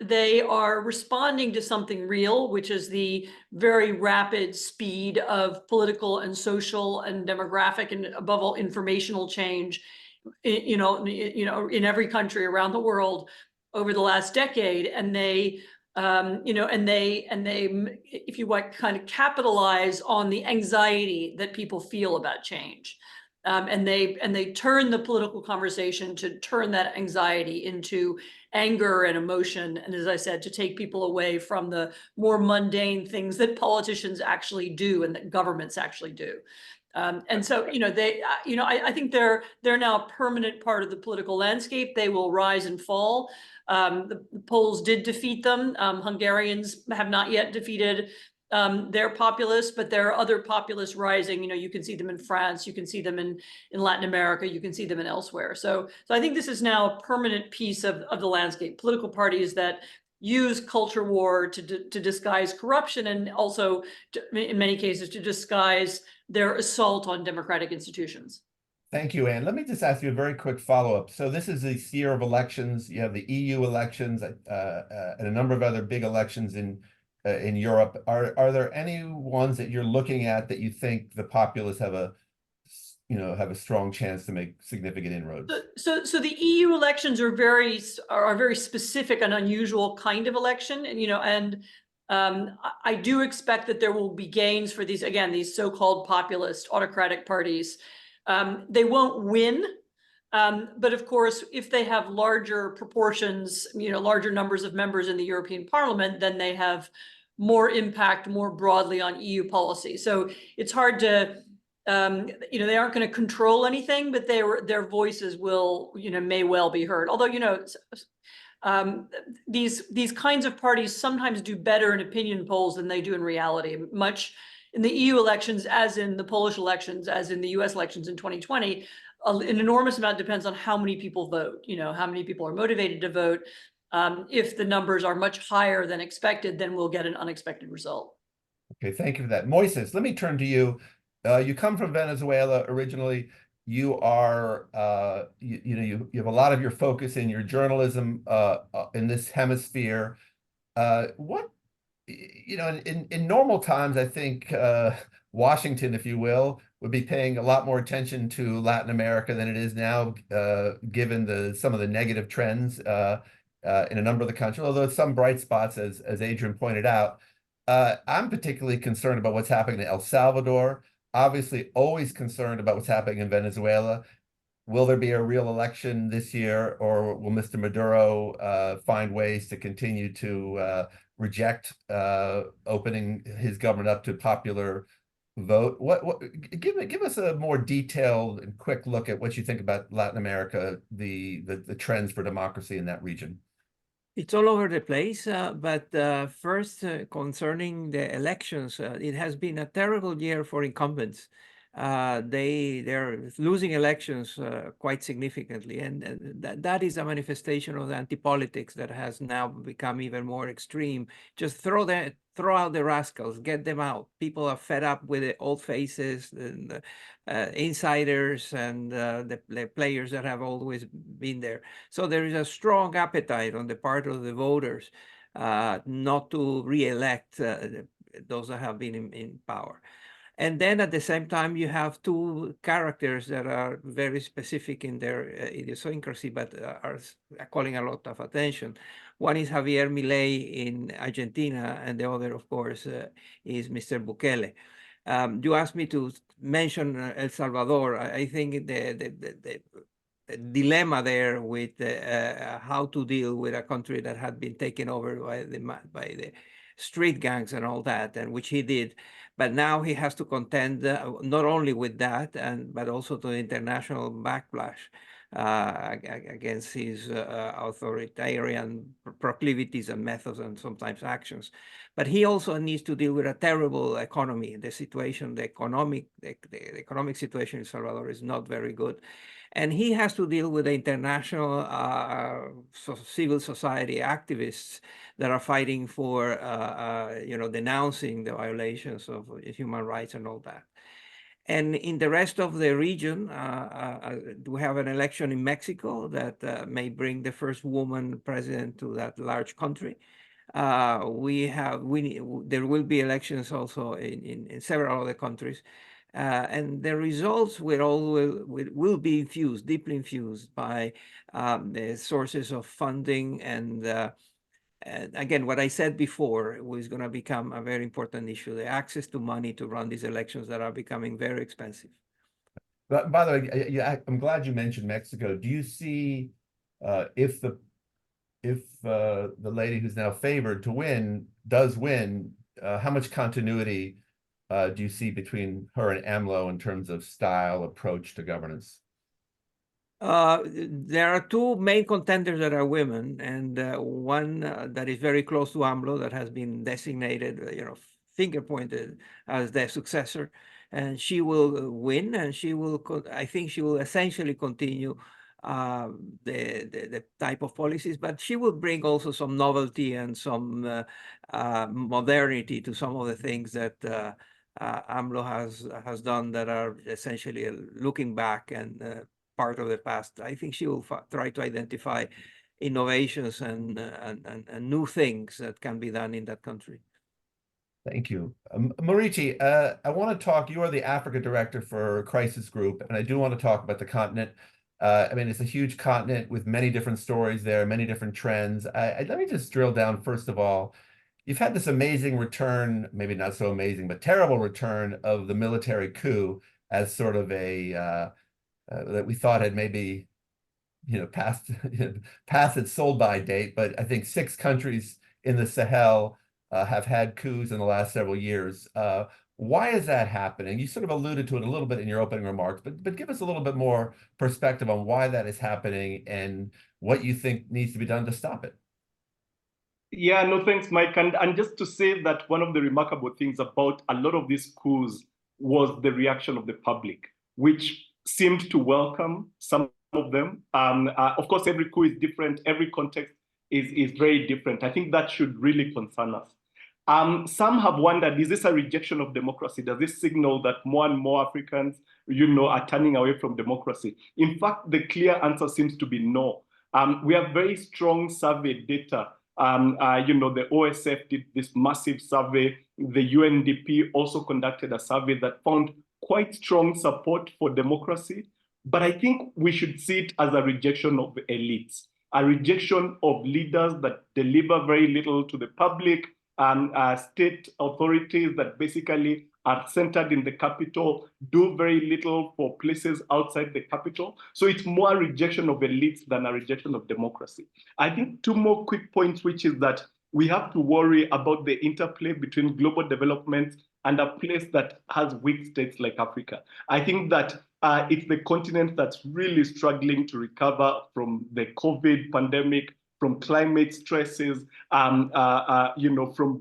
They are responding to something real, which is the very rapid speed of political and social and demographic and, above all, informational change, in every country around the world over the last decade. And they if you want, kind of capitalize on the anxiety that people feel about change. And they turn the political conversation to turn that anxiety into anger and emotion. And as I said, to take people away from the more mundane things that politicians actually do and that governments actually do. And so, I think they're now a permanent part of the political landscape. They will rise and fall. The Poles did defeat them. Hungarians have not yet defeated their populists, but there are other populists rising. You can see them in France, you can see them in Latin America, you can see them in elsewhere. So I think this is now a permanent piece of the landscape. Political parties that use culture war to disguise corruption, and also, in many cases, to disguise their assault on democratic institutions. Thank you, Anne. Let me just ask you a very quick follow-up. So this is the year of elections. You have the EU elections and a number of other big elections in Europe. Are there any ones that you're looking at that you think the populists have a strong chance to make significant inroads? So the EU elections are very specific and unusual kind of election, and I do expect that there will be gains for these so-called populist autocratic parties. They won't win, but of course, if they have larger proportions, larger numbers of members in the European Parliament, then they have more impact more broadly on EU policy. So it's hard to, they aren't going to control anything, but their voices will, may well be heard. Although, these kinds of parties sometimes do better in opinion polls than they do in reality. Much in the EU elections, as in the Polish elections, as in the US elections in 2020, an enormous amount depends on how many people vote, how many people are motivated to vote. If the numbers are much higher than expected, then we'll get an unexpected result. Okay, thank you for that. Moises, let me turn to you. You come from Venezuela originally. You are, you have a lot of your focus in your journalism in this hemisphere. In normal times, I think Washington, if you will, would be paying a lot more attention to Latin America than it is now, given some of the negative trends in a number of the countries, although some bright spots, as Adrian pointed out. I'm particularly concerned about what's happening in El Salvador, obviously always concerned about what's happening in Venezuela. Will there be a real election this year, or will Mr. Maduro find ways to continue to reject opening his government up to popular vote? Give us a more detailed and quick look at what you think about Latin America, the trends for democracy in that region. It's all over the place, but first, concerning the elections, it has been a terrible year for incumbents. They're losing elections quite significantly, and that is a manifestation of the anti-politics that has now become even more extreme. Just throw out the rascals, get them out. People are fed up with the old faces and insiders and the players that have always been there. So there is a strong appetite on the part of the voters not to re-elect those that have been in power. And then at the same time, you have two characters that are very specific in their idiosyncrasy, but are calling a lot of attention. One is Javier Milei in Argentina, and the other, of course, is Mr. Bukele. You asked me to mention El Salvador. I think the dilemma there with how to deal with a country that had been taken over by the street gangs and all that, and which he did. But now he has to contend not only with that, but also to the international backlash against his authoritarian proclivities and methods and sometimes actions. But he also needs to deal with a terrible economy. The economic situation in El Salvador is not very good. And he has to deal with the international civil society activists that are fighting for, denouncing the violations of human rights and all that. And in the rest of the region, we have an election in Mexico that may bring the first woman president to that large country. There will be elections also in several other countries. And the results will be deeply infused by the sources of funding and again, what I said before was going to become a very important issue, the access to money to run these elections that are becoming very expensive. But by the way, I'm glad you mentioned Mexico. Do you see if the lady who's now favored to win does win, how much continuity do you see between her and AMLO in terms of style, approach to governance? There are two main contenders that are women, and one that is very close to AMLO that has been designated, finger-pointed as their successor, and she will win, and I think she will essentially continue the type of policies, but she will bring also some novelty and some modernity to some of the things that AMLO has done that are essentially looking back and part of the past. I think she will try to identify innovations and new things that can be done in that country. Thank you. Murithi, I want to talk, you are the Africa Director for Crisis Group, and I do want to talk about the continent. It's a huge continent with many different stories there, many different trends. Let me just drill down, first of all. You've had this amazing return, maybe not so amazing, but terrible return of the military coup as sort of a that we thought had maybe, passed its sold-by date. But I think 6 countries in the Sahel have had coups in the last several years. Why is that happening? You sort of alluded to it a little bit in your opening remarks, but give us a little bit more perspective on why that is happening and what you think needs to be done to stop it. Yeah, no, thanks, Mike. And just to say that one of the remarkable things about a lot of these coups was the reaction of the public, which seemed to welcome some of them. Of course, every coup is different. Every context is very different. I think that should really concern us. Some have wondered, is this a rejection of democracy? Does this signal that more and more Africans, are turning away from democracy? In fact, the clear answer seems to be no. We have very strong survey data. The OSF did this massive survey. The UNDP also conducted a survey that found quite strong support for democracy. But I think we should see it as a rejection of elites, a rejection of leaders that deliver very little to the public, and state authorities that basically are centered in the capital, do very little for places outside the capital. So it's more a rejection of elites than a rejection of democracy. I think two more quick points, which is that we have to worry about the interplay between global development and a place that has weak states like Africa. I think that it's the continent that's really struggling to recover from the COVID pandemic, from climate stresses, from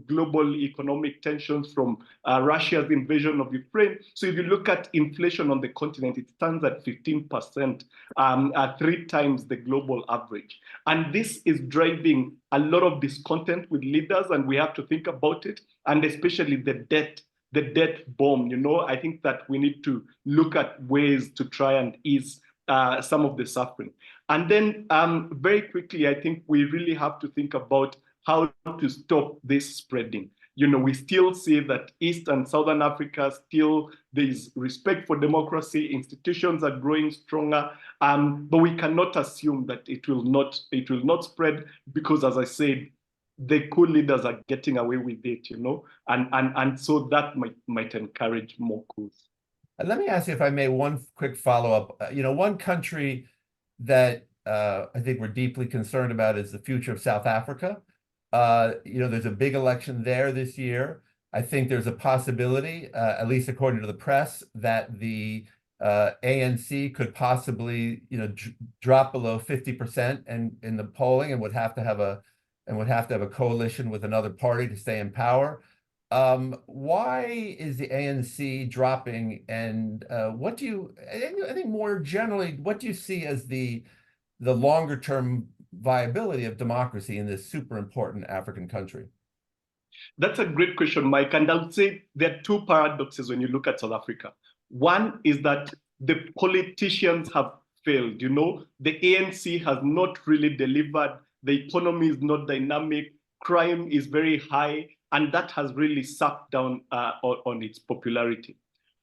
global economic tensions, from Russia's invasion of Ukraine. So if you look at inflation on the continent, it stands at 15%, 3 times the global average. And this is driving a lot of discontent with leaders, and we have to think about it, and especially the debt bomb. I think that we need to look at ways to try and ease some of the suffering. And then very quickly, I think we really have to think about how to stop this spreading. We still see that East and Southern Africa, still there's respect for democracy, institutions are growing stronger, but we cannot assume that it will not spread, because, as I said, the coup leaders are getting away with it, and so that might encourage more coups. Let me ask you, if I may, one quick follow-up. One country that I think we're deeply concerned about is the future of South Africa. There's a big election there this year. I think there's a possibility, at least according to the press, that the ANC could possibly, drop below 50% in the polling, and would have to have a coalition with another party to stay in power. Why is the ANC dropping, and I think more generally, what do you see as the longer term viability of democracy in this super important African country? That's a great question, Mike. And I would say there are two paradoxes when you look at South Africa. One is that the politicians have failed. The ANC has not really delivered. The economy is not dynamic. Crime is very high. And that has really sucked down on its popularity.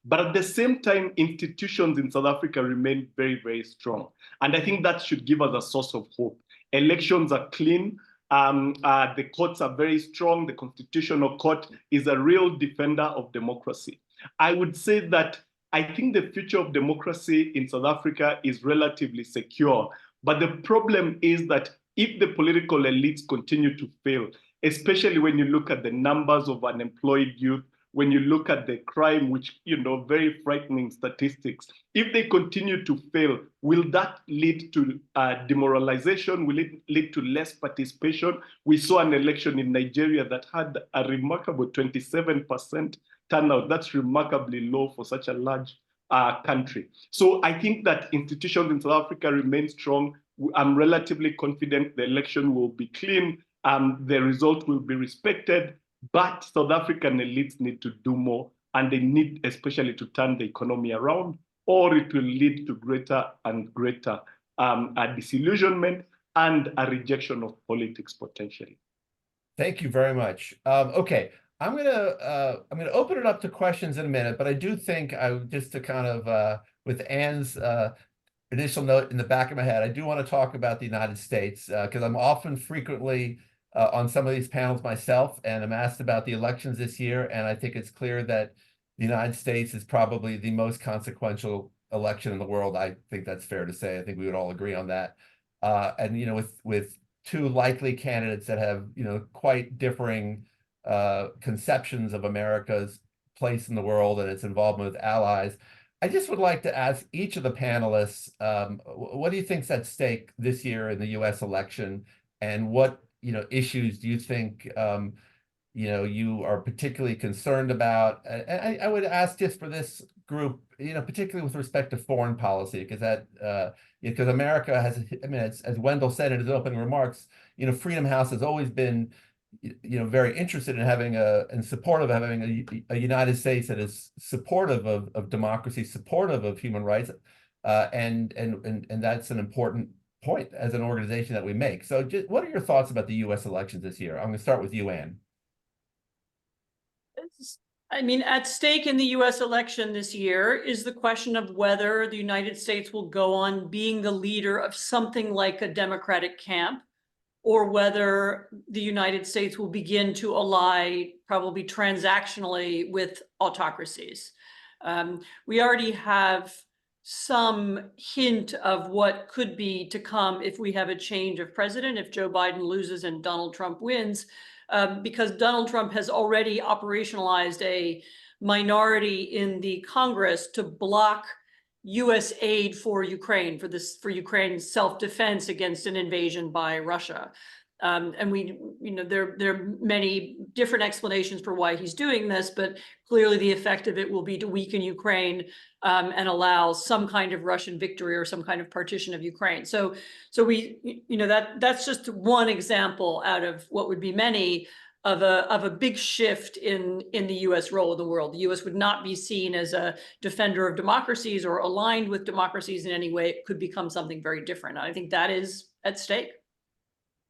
But at the same time, institutions in South Africa remain very, very strong. And I think that should give us a source of hope. Elections are clean. The courts are very strong. The Constitutional Court is a real defender of democracy. I would say that I think the future of democracy in South Africa is relatively secure. But the problem is that if the political elites continue to fail, especially when you look at the numbers of unemployed youth, when you look at the crime, which, very frightening statistics, if they continue to fail, will that lead to demoralization? Will it lead to less participation? We saw an election in Nigeria that had a remarkable 27% turnout. That's remarkably low for such a large country. So I think that institutions in South Africa remain strong. I'm relatively confident the election will be clean. The result will be respected, but South African elites need to do more, and they need especially to turn the economy around, or it will lead to greater and greater disillusionment and a rejection of politics potentially. Thank you very much. Okay, I'm gonna open it up to questions in a minute, but I do think just to kind of with Anne's initial note in the back of my head, I do want to talk about the United States, because I'm frequently on some of these panels myself, and I'm asked about the elections this year, and I think it's clear that the United States is probably the most consequential election in the world. I think that's fair to say. I think we would all agree on that. And with two likely candidates that have quite differing conceptions of America's place in the world and its involvement with allies, I just would like to ask each of the panelists, what do you think's at stake this year in the U.S. election, and what issues do you think you are particularly concerned about. And I would ask just for this group, particularly with respect to foreign policy, because America has, as Wendell said in his opening remarks, Freedom House has always been, very interested in having and supportive of having a United States that is supportive of democracy, supportive of human rights, and that's an important point as an organization that we make. So, what are your thoughts about the U.S. elections this year? I'm going to start with you, Ann. At stake in the US election this year is the question of whether the United States will go on being the leader of something like a Democratic camp, or whether the United States will begin to ally, probably transactionally, with autocracies. We already have some hint of what could be to come if we have a change of president, if Joe Biden loses and Donald Trump wins. Because Donald Trump has already operationalized a minority in the Congress to block U.S. aid for Ukraine, for Ukraine's self-defense against an invasion by Russia. And there are many different explanations for why he's doing this, but clearly the effect of it will be to weaken Ukraine and allow some kind of Russian victory or some kind of partition of Ukraine. So that's just one example out of what would be many of a big shift in the U.S. role in the world. The U.S. would not be seen as a defender of democracies or aligned with democracies in any way. It could become something very different. I think that is at stake.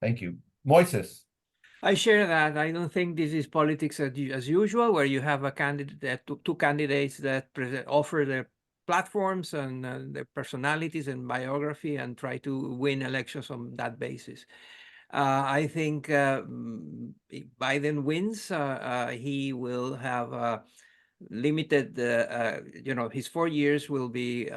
Thank you. Moises. I share that. I don't think this is politics as usual, where you have a candidate, two candidates that offer their platforms and their personalities and biography and try to win elections on that basis. I think if Biden wins, he will have limited, his 4 years will be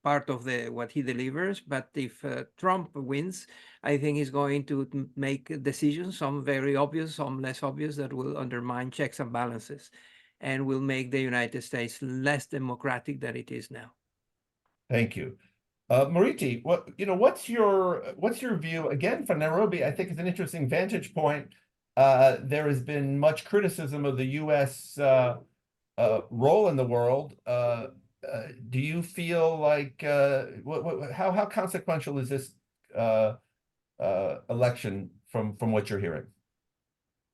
part of what he delivers. But if Trump wins, I think he's going to make decisions, some very obvious, some less obvious, that will undermine checks and balances and will make the United States less democratic than it is now. Thank you. Murithi, what's your view, again, from Nairobi? I think it's an interesting vantage point. There has been much criticism of the U.S. Role in the world. Do you feel like how consequential is this election from what you're hearing?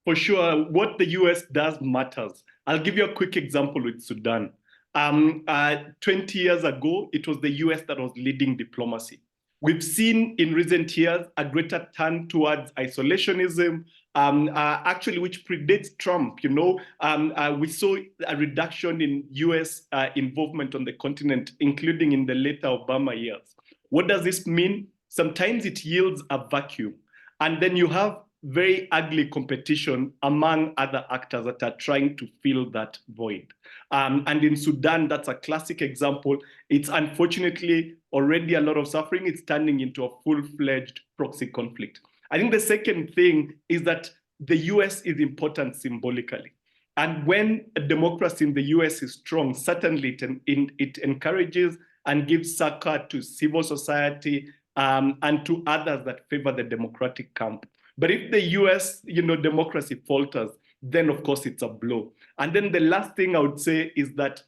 For sure, what the US does matters. I'll give you a quick example with Sudan. 20 years ago, it was the US that was leading diplomacy. We've seen in recent years a greater turn towards isolationism, actually, which predates Trump. We saw a reduction in US involvement on the continent, including in the later Obama years. What does this mean? Sometimes it yields a vacuum. And then you have very ugly competition among other actors that are trying to fill that void. And in Sudan, that's a classic example. It's unfortunately already a lot of suffering. It's turning into a full-fledged proxy conflict. I think the second thing is that the US is important symbolically. And when a democracy in the US is strong, certainly it encourages and gives succor to civil society and to others that favor the democratic camp. But if the US, democracy falters, then of course it's a blow. And then the last thing I would say is that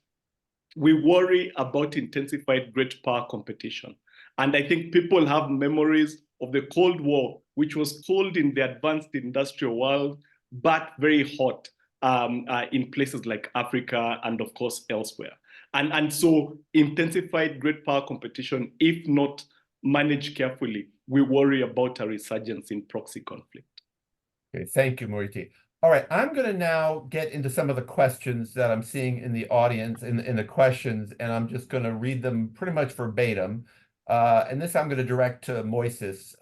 we worry about intensified great power competition. And I think people have memories of the Cold War, which was cold in the advanced industrial world, but very hot in places like Africa and of course elsewhere. And so intensified great power competition, if not managed carefully, we worry about a resurgence in proxy conflict. Okay, thank you, Murithi. All right, I'm going to now get into some of the questions that I'm seeing in the audience, in the questions, and I'm just going to read them pretty much verbatim. And this I'm going to direct to Moises,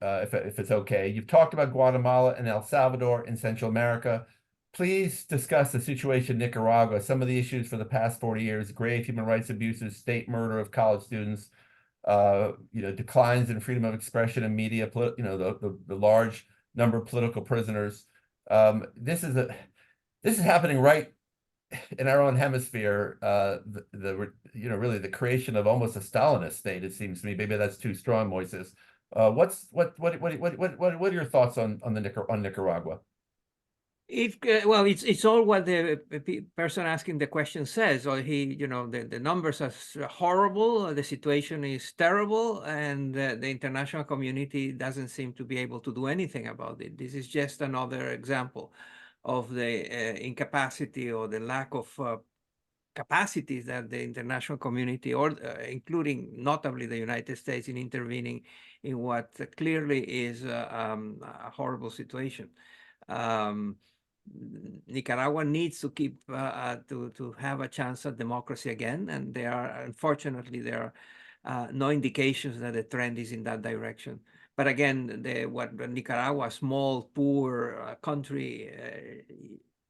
if it's okay. You've talked about Guatemala and El Salvador in Central America. Please discuss the situation in Nicaragua, some of the issues for the past 40 years, grave human rights abuses, state murder of college students, declines in freedom of expression and media, the large number of political prisoners. This is happening right in our own hemisphere. Really the creation of almost a Stalinist state, it seems to me. Maybe that's too strong, Moises. What are your thoughts on Nicaragua? Well, it's all what the person asking the question says. Or the numbers are horrible. The situation is terrible, and the international community doesn't seem to be able to do anything about it. This is just another example of the incapacity or the lack of capacities that the international community, or including notably the United States, in intervening in what clearly is a horrible situation. Nicaragua needs to keep to have a chance at democracy again, and unfortunately there are no indications that the trend is in that direction. But again, what Nicaragua, a small, poor country,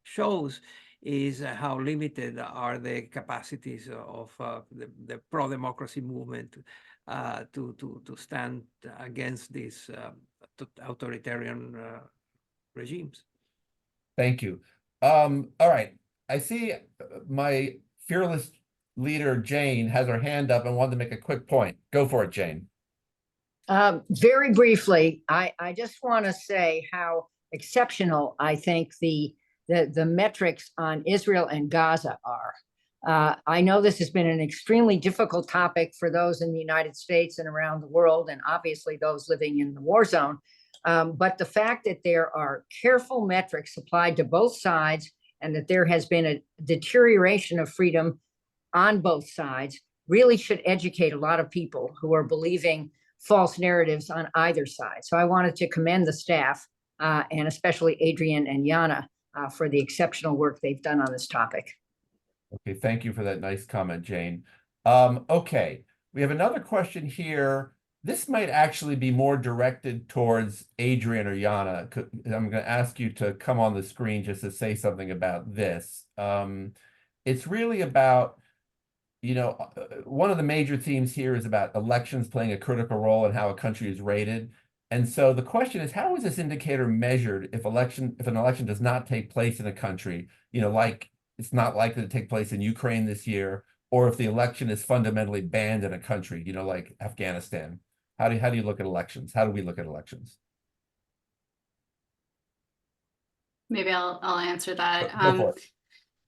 shows is how limited are the capacities of the pro-democracy movement to stand against these authoritarian regimes. Thank you. All right. I see my fearless leader, Jane, has her hand up and wanted to make a quick point. Go for it, Jane. Very briefly, I just want to say how exceptional I think the metrics on Israel and Gaza are. I know this has been an extremely difficult topic for those in the United States and around the world, and obviously those living in the war zone. But the fact that there are careful metrics applied to both sides, and that there has been a deterioration of freedom on both sides, really should educate a lot of people who are believing false narratives on either side. So I wanted to commend the staff, and especially Adrian and Yana, for the exceptional work they've done on this topic. Okay, thank you for that nice comment, Jane. Okay, we have another question here. This might actually be more directed towards Adrian or Yana. I'm going to ask you to come on the screen just to say something about this. It's really about, one of the major themes here is about elections playing a critical role in how a country is rated. And so the question is, how is this indicator measured if an election does not take place in a country, like it's not likely to take place in Ukraine this year, or if the election is fundamentally banned in a country, like Afghanistan? How do you look at elections? How do we look at elections? Maybe I'll answer that. Go for it.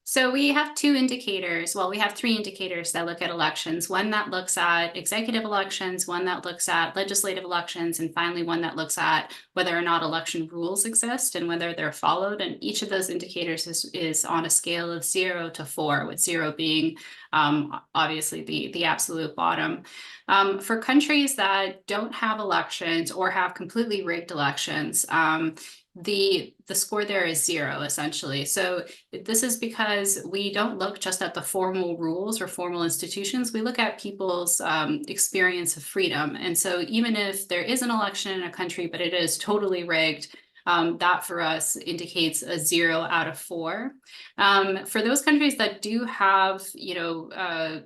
So we have two indicators. Well, we have three indicators that look at elections. One that looks at executive elections, one that looks at legislative elections, and finally one that looks at whether or not election rules exist and whether they're followed. And each of those indicators is on a scale of 0 to 4, with 0 being obviously the absolute bottom. For countries that don't have elections or have completely rigged elections, the score there is 0, essentially. So this is because we don't look just at the formal rules or formal institutions. We look at people's experience of freedom. And so even if there is an election in a country, but it is totally rigged, that for us indicates a 0 out of 4. For those countries that do have,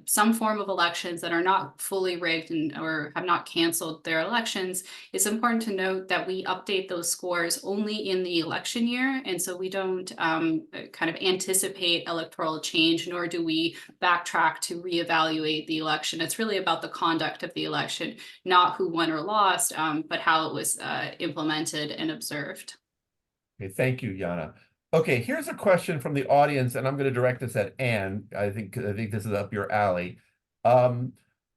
some form of elections that are not fully rigged or have not canceled their elections, it's important to note that we update those scores only in the election year. And so we don't kind of anticipate electoral change, nor do we backtrack to reevaluate the election. It's really about the conduct of the election, not who won or lost, but how it was implemented and observed. Okay, thank you, Yana. Okay, here's a question from the audience, and I'm going to direct this at Anne. I think this is up your alley.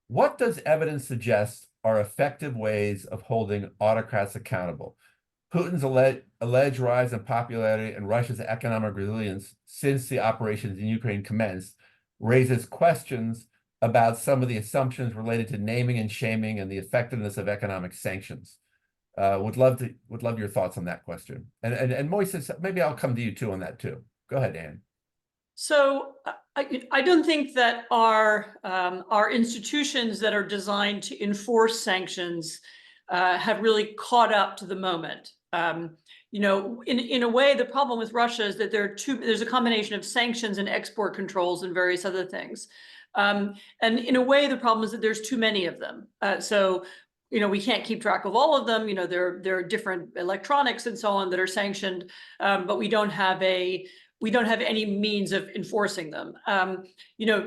What does evidence suggest are effective ways of holding autocrats accountable? Putin's alleged rise in popularity and Russia's economic resilience since the operations in Ukraine commenced raises questions about some of the assumptions related to naming and shaming and the effectiveness of economic sanctions. Would love your thoughts on that question. And Moises, maybe I'll come to you too on that too. Go ahead, Anne. So I don't think that our institutions that are designed to enforce sanctions have really caught up to the moment. In a way, the problem with Russia is that there's a combination of sanctions and export controls and various other things. And in a way, the problem is that there's too many of them. We can't keep track of all of them. There are different electronics and so on that are sanctioned, but we don't have any means of enforcing them.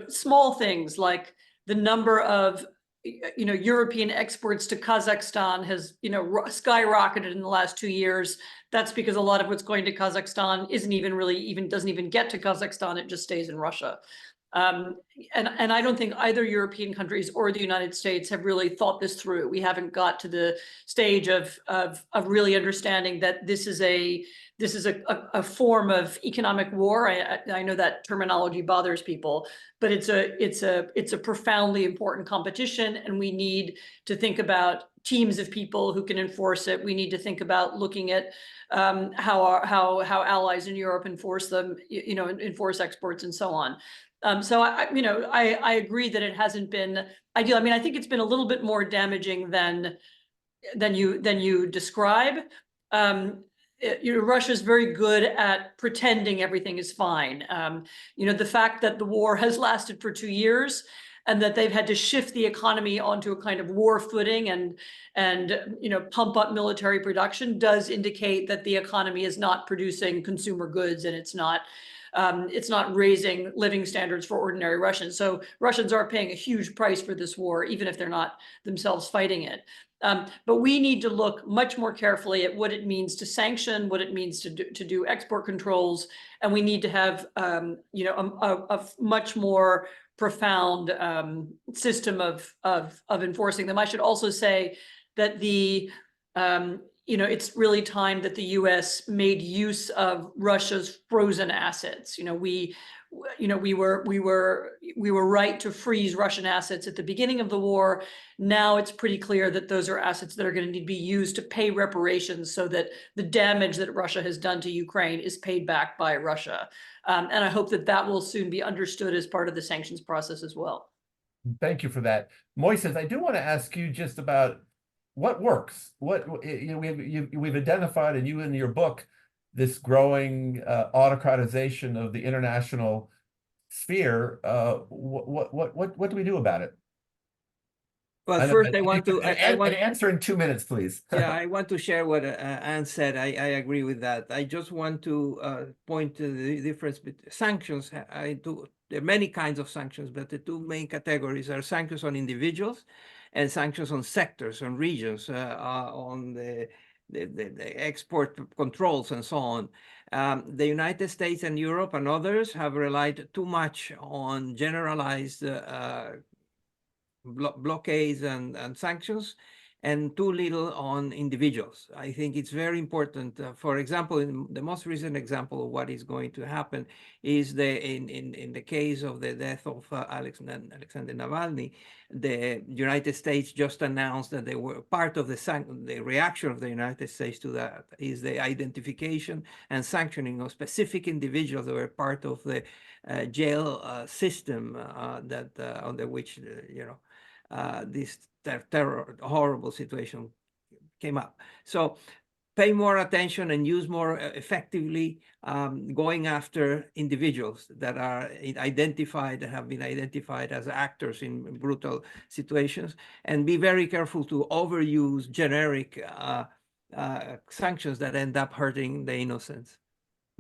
Small things like the number of European exports to Kazakhstan has, skyrocketed in the last 2 years. That's because a lot of what's going to Kazakhstan doesn't even get to Kazakhstan. It just stays in Russia. And I don't think either European countries or the United States have really thought this through. We haven't got to the stage of really understanding that this is a form of economic war. I know that terminology bothers people, but it's a profoundly important competition, and we need to think about teams of people who can enforce it. We need to think about looking at how allies in Europe enforce them, enforce exports and so on. So I agree that it hasn't been ideal. I mean, I think it's been a little bit more damaging than you describe. Russia's very good at pretending everything is fine. The fact that the war has lasted for 2 years and that they've had to shift the economy onto a kind of war footing and pump up military production does indicate that the economy is not producing consumer goods, and it's not raising living standards for ordinary Russians. So Russians are paying a huge price for this war, even if they're not themselves fighting it. But we need to look much more carefully at what it means to sanction, what it means to do export controls, and we need to have a much more profound system of enforcing them. I should also say that it's really time that the U.S. made use of Russia's frozen assets. We were right to freeze Russian assets at the beginning of the war. Now it's pretty clear that those are assets that are going to need to be used to pay reparations, so that the damage that Russia has done to Ukraine is paid back by Russia. And I hope that will soon be understood as part of the sanctions process as well. Thank you for that. Moises, I do want to ask you just about what works. We've identified, and you in your book, this growing autocratization of the international sphere. What do we do about it? Well, first I want to answer in 2 minutes, please. Yeah, I want to share what Anne said. I agree with that. I just want to point to the difference between sanctions. There are many kinds of sanctions, but the two main categories are sanctions on individuals and sanctions on sectors, on regions, on the export controls and so on. The United States and Europe and others have relied too much on generalized blockades and sanctions, and too little on individuals. I think it's very important. For example, in the most recent example of what is going to happen is in the case of the death of Alexander Navalny, the United States just announced that they were part of the reaction of the United States to that is the identification and sanctioning of specific individuals that were part of the jail system under which this horrible situation came up. So pay more attention and use more effectively going after individuals that are have been identified as actors in brutal situations, and be very careful to overuse generic sanctions that end up hurting the innocents.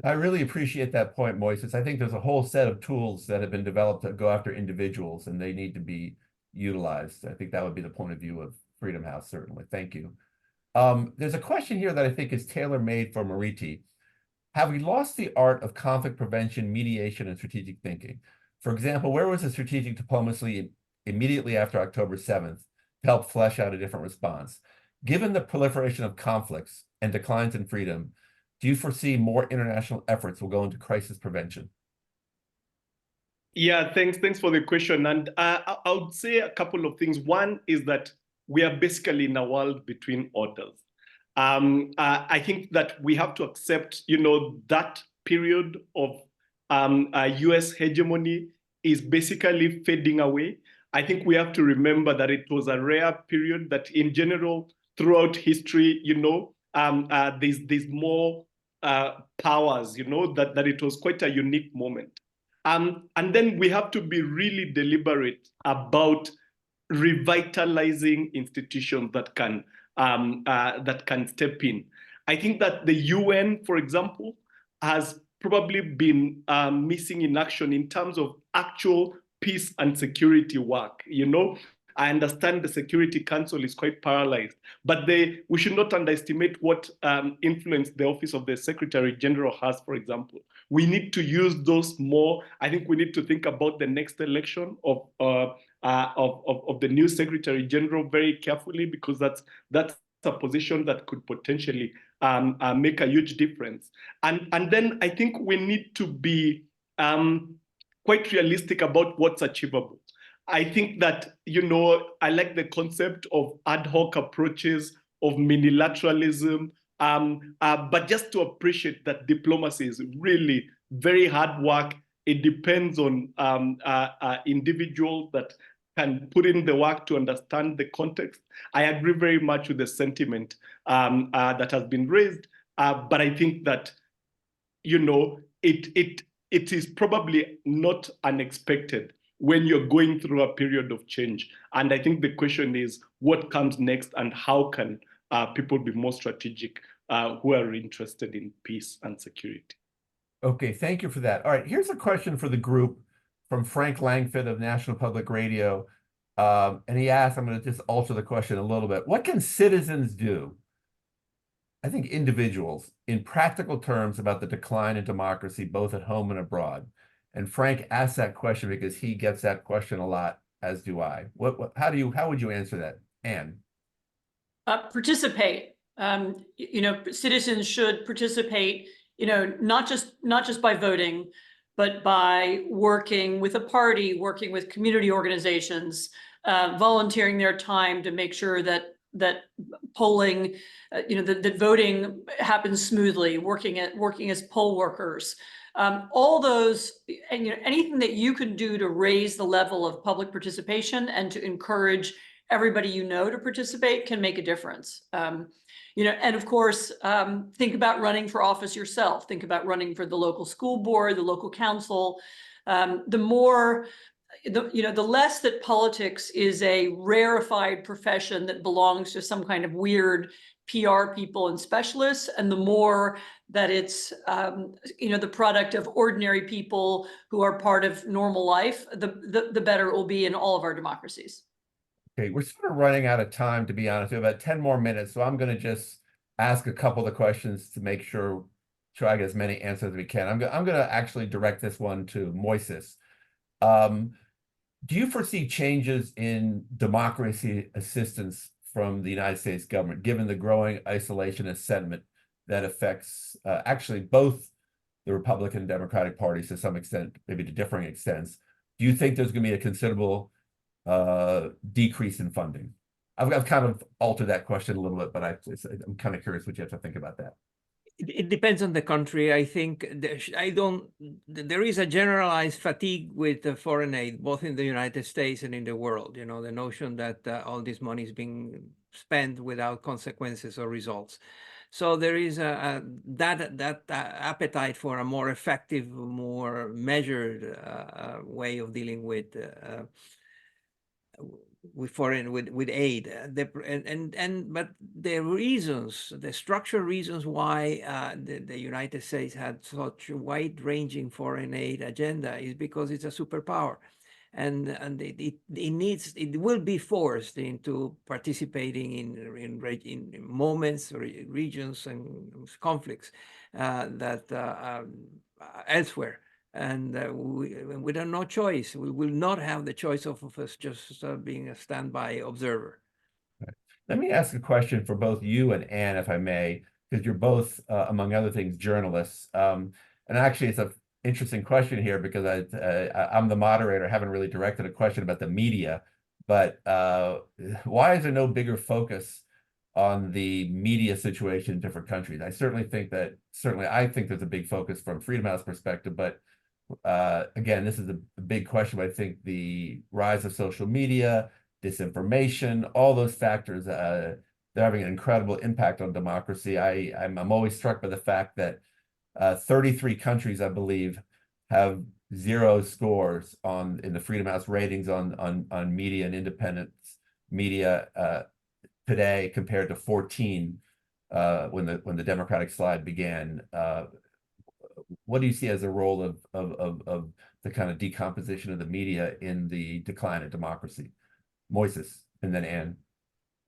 I really appreciate that point, Moises. I think there's a whole set of tools that have been developed to go after individuals, and they need to be utilized. I think that would be the point of view of Freedom House, certainly. Thank you. There's a question here that I think is tailor-made for Murithi. Have we lost the art of conflict prevention, mediation, and strategic thinking? For example, where was the strategic diplomacy immediately after October 7th to help flesh out a different response? Given the proliferation of conflicts and declines in freedom, do you foresee more international efforts will go into crisis prevention? Yeah, thanks for the question. And I would say a couple of things. One is that we are basically in a world between orders. I think that we have to accept, that period of US hegemony is basically fading away. I think we have to remember that it was a rare period, that in general, throughout history, there's more powers, that it was quite a unique moment. And then we have to be really deliberate about revitalizing institutions that can step in. I think that the UN, for example, has probably been missing in action in terms of actual peace and security work. I understand the Security Council is quite paralyzed, but we should not underestimate what influence the Office of the Secretary General has, for example. We need to use those more. I think we need to think about the next election of the new Secretary General very carefully, because that's a position that could potentially make a huge difference. And then I think we need to be quite realistic about what's achievable. I think that, I like the concept of ad hoc approaches, of minilateralism, but just to appreciate that diplomacy is really very hard work. It depends on individuals that can put in the work to understand the context. I agree very much with the sentiment that has been raised, but I think that, it is probably not unexpected when you're going through a period of change. And I think the question is, what comes next, and how can people be more strategic who are interested in peace and security? Okay, thank you for that. All right, here's a question for the group from Frank Langford of National Public Radio. And he asked, I'm going to just alter the question a little bit. What can citizens do, I think individuals, in practical terms about the decline in democracy, both at home and abroad? And Frank asked that question because he gets that question a lot, as do I. How would you answer that, Anne? Participate. Citizens should participate, not just by voting, but by working with a party, working with community organizations, volunteering their time to make sure that polling, that voting happens smoothly, working as poll workers. All those, and anything that you can do to raise the level of public participation and to encourage everybody to participate can make a difference. And of course, think about running for office yourself. Think about running for the local school board, the local council. The less that politics is a rarefied profession that belongs to some kind of weird PR people and specialists, and the more that it's the product of ordinary people who are part of normal life, the better it will be in all of our democracies. Okay, we're sort of running out of time, to be honest. We have about 10 more minutes, so I'm going to just ask a couple of questions to make sure I get as many answers as we can. I'm going to actually direct this one to Moises. Do you foresee changes in democracy assistance from the United States government, given the growing isolationist sentiment that affects actually both the Republican and Democratic parties to some extent, maybe to differing extents? Do you think there's going to be a considerable decrease in funding? I've kind of altered that question a little bit, but I'm kind of curious what you have to think about that. It depends on the country. I think there is a generalized fatigue with the foreign aid, both in the United States and in the world. The notion that all this money is being spent without consequences or results. So there is that appetite for a more effective, more measured way of dealing with aid, but the structural reasons why the United States had such a wide-ranging foreign aid agenda is because it's a superpower, and it will be forced into participating in moments or regions and conflicts that elsewhere. And we have no choice. We will not have the choice of us just being a standby observer. Right. Let me ask a question for both you and Anne, if I may, because you're both, among other things, journalists. And actually, it's an interesting question here because I'm the moderator. I haven't really directed a question about the media, but why is there no bigger focus on the media situation in different countries? I think there's a big focus from Freedom House perspective, but again, this is a big question, but I think the rise of social media, disinformation, all those factors, they're having an incredible impact on democracy. I'm always struck by the fact that 33 countries, I believe, have 0 scores in the Freedom House ratings on media and independent media today, compared to 14 when the Democratic slide began. What do you see as the role of the kind of decomposition of the media in the decline of democracy? Moises, and then Anne.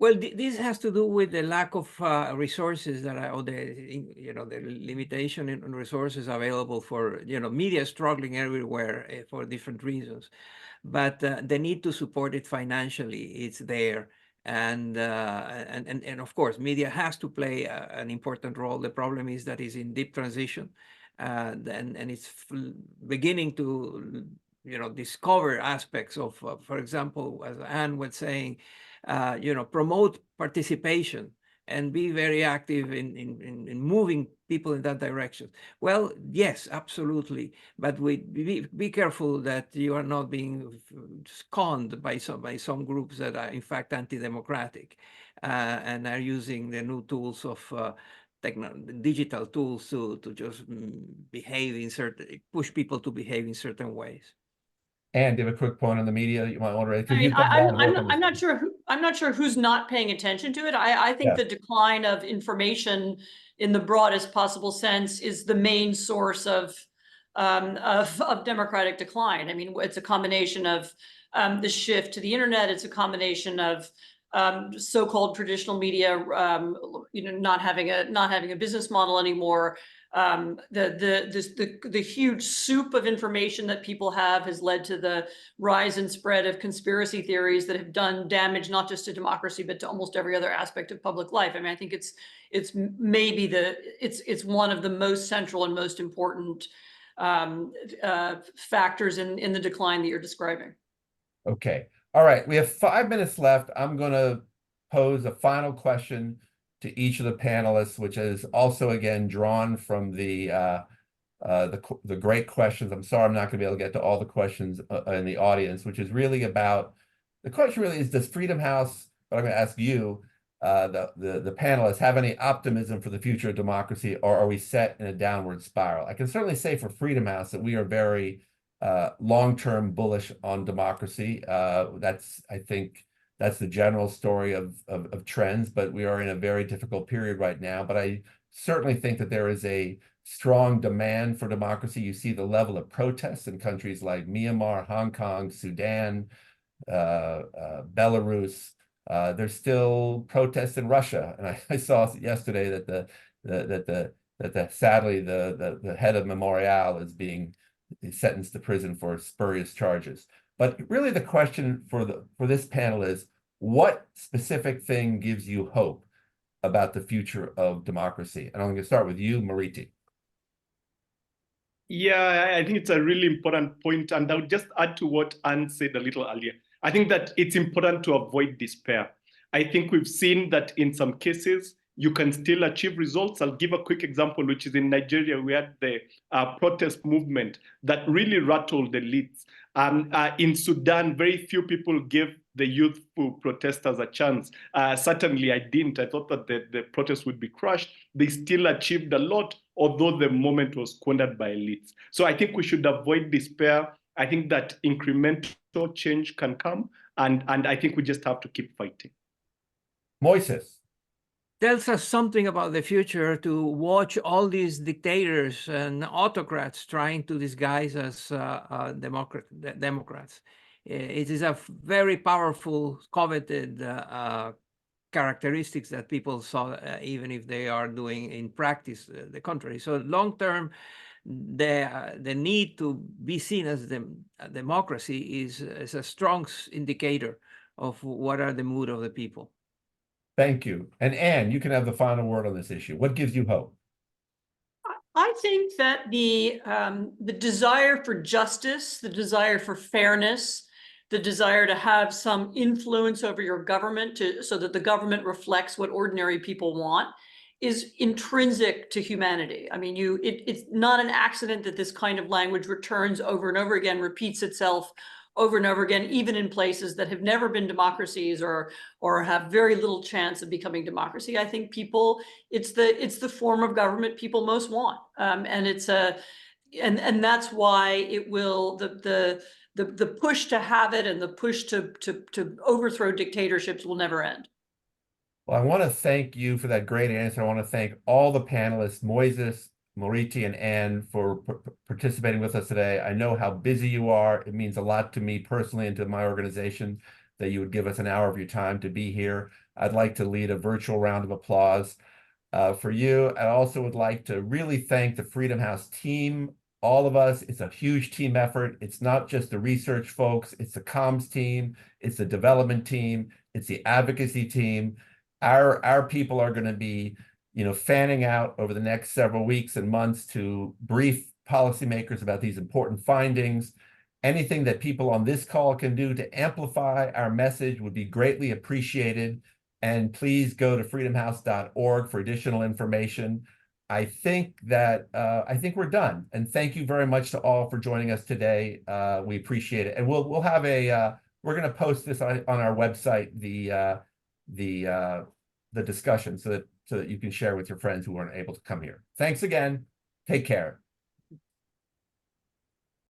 Well, this has to do with the lack of resources that are, or the the limitation in resources available for media struggling everywhere for different reasons, but the need to support it financially, it's there, and of course media has to play an important role. The problem is that it's in deep transition, and it's beginning to discover aspects of, for example, as Anne was saying. Promote participation and be very active in moving people in that direction. Well, yes, absolutely. But be careful that you are not being conned by some groups that are in fact anti-democratic and are using the new tools of digital tools to just behave push people to behave in certain ways. And give a quick point on the media you might want to raise. I mean, I'm not sure who's not paying attention to it. I think the decline of information in the broadest possible sense is the main source of democratic decline. I mean, it's a combination of the shift to the internet. It's a combination of so-called traditional media, not having a business model anymore. The huge soup of information that people have has led to the rise and spread of conspiracy theories that have done damage not just to democracy but to almost every other aspect of public life. I mean, I think it's maybe it's one of the most central and most important factors in the decline that you're describing. Okay. All right. We have 5 minutes left. I'm going to pose a final question to each of the panelists, which is also again drawn from the great questions. I'm sorry, I'm not going to be able to get to all the questions in the audience, which is really about, the question really is, does Freedom House, but I'm going to ask you, the panelists, have any optimism for the future of democracy, or are we set in a downward spiral? I can certainly say for Freedom House that we are very long-term bullish on democracy. I think that's the general story of trends, but we are in a very difficult period right now. But I certainly think that there is a strong demand for democracy. You see the level of protests in countries like Myanmar, Hong Kong, Sudan, Belarus. There's still protests in Russia, and I saw yesterday that sadly the head of Memorial is being sentenced to prison for spurious charges. But really the question for this panel is, what specific thing gives you hope about the future of democracy? And I'm going to start with you, Murithi. Yeah, I think it's a really important point. And I would just add to what Anne said a little earlier. I think that it's important to avoid despair. I think we've seen that in some cases, you can still achieve results. I'll give a quick example, which is in Nigeria. We had the protest movement that really rattled the elites. In Sudan, very few people gave the youthful protesters a chance. Certainly I didn't. I thought that the protest would be crushed. They still achieved a lot, although the moment was squandered by elites. So I think we should avoid despair. I think that incremental change can come, and I think we just have to keep fighting. Moises. Tells us something about the future to watch all these dictators and autocrats trying to disguise as Democrats. It is a very powerful, coveted characteristics that people saw, even if they are doing in practice the contrary. So long term, the need to be seen as a democracy is a strong indicator of what are the mood of the people. Thank you. And Anne, you can have the final word on this issue. What gives you hope? I think that the desire for justice, the desire for fairness, the desire to have some influence over your government so that the government reflects what ordinary people want is intrinsic to humanity. I mean, it's not an accident that this kind of language returns over and over again, repeats itself over and over again, even in places that have never been democracies or have very little chance of becoming democracy. I think it's the form of government people most want, and that's why it will the push to have it and the push to overthrow dictatorships will never end. Well, I want to thank you for that great answer. I want to thank all the panelists, Moises, Murithi, and Anne, for participating with us today. I know how busy you are. It means a lot to me personally and to my organization that you would give us an hour of your time to be here. I'd like to lead a virtual round of applause for you. I also would like to really thank the Freedom House team, all of us. It's a huge team effort. It's not just the research folks, it's the comms team, it's the development team, it's the advocacy team. Our people are going to be, fanning out over the next several weeks and months to brief policymakers about these important findings. Anything that people on this call can do to amplify our message would be greatly appreciated. And please go to freedomhouse.org for additional information. I think we're done. And thank you very much to all for joining us today. We appreciate it. And we'll have we're going to post this on our website, the discussion, so that you can share with your friends who weren't able to come here. Thanks again. Take care.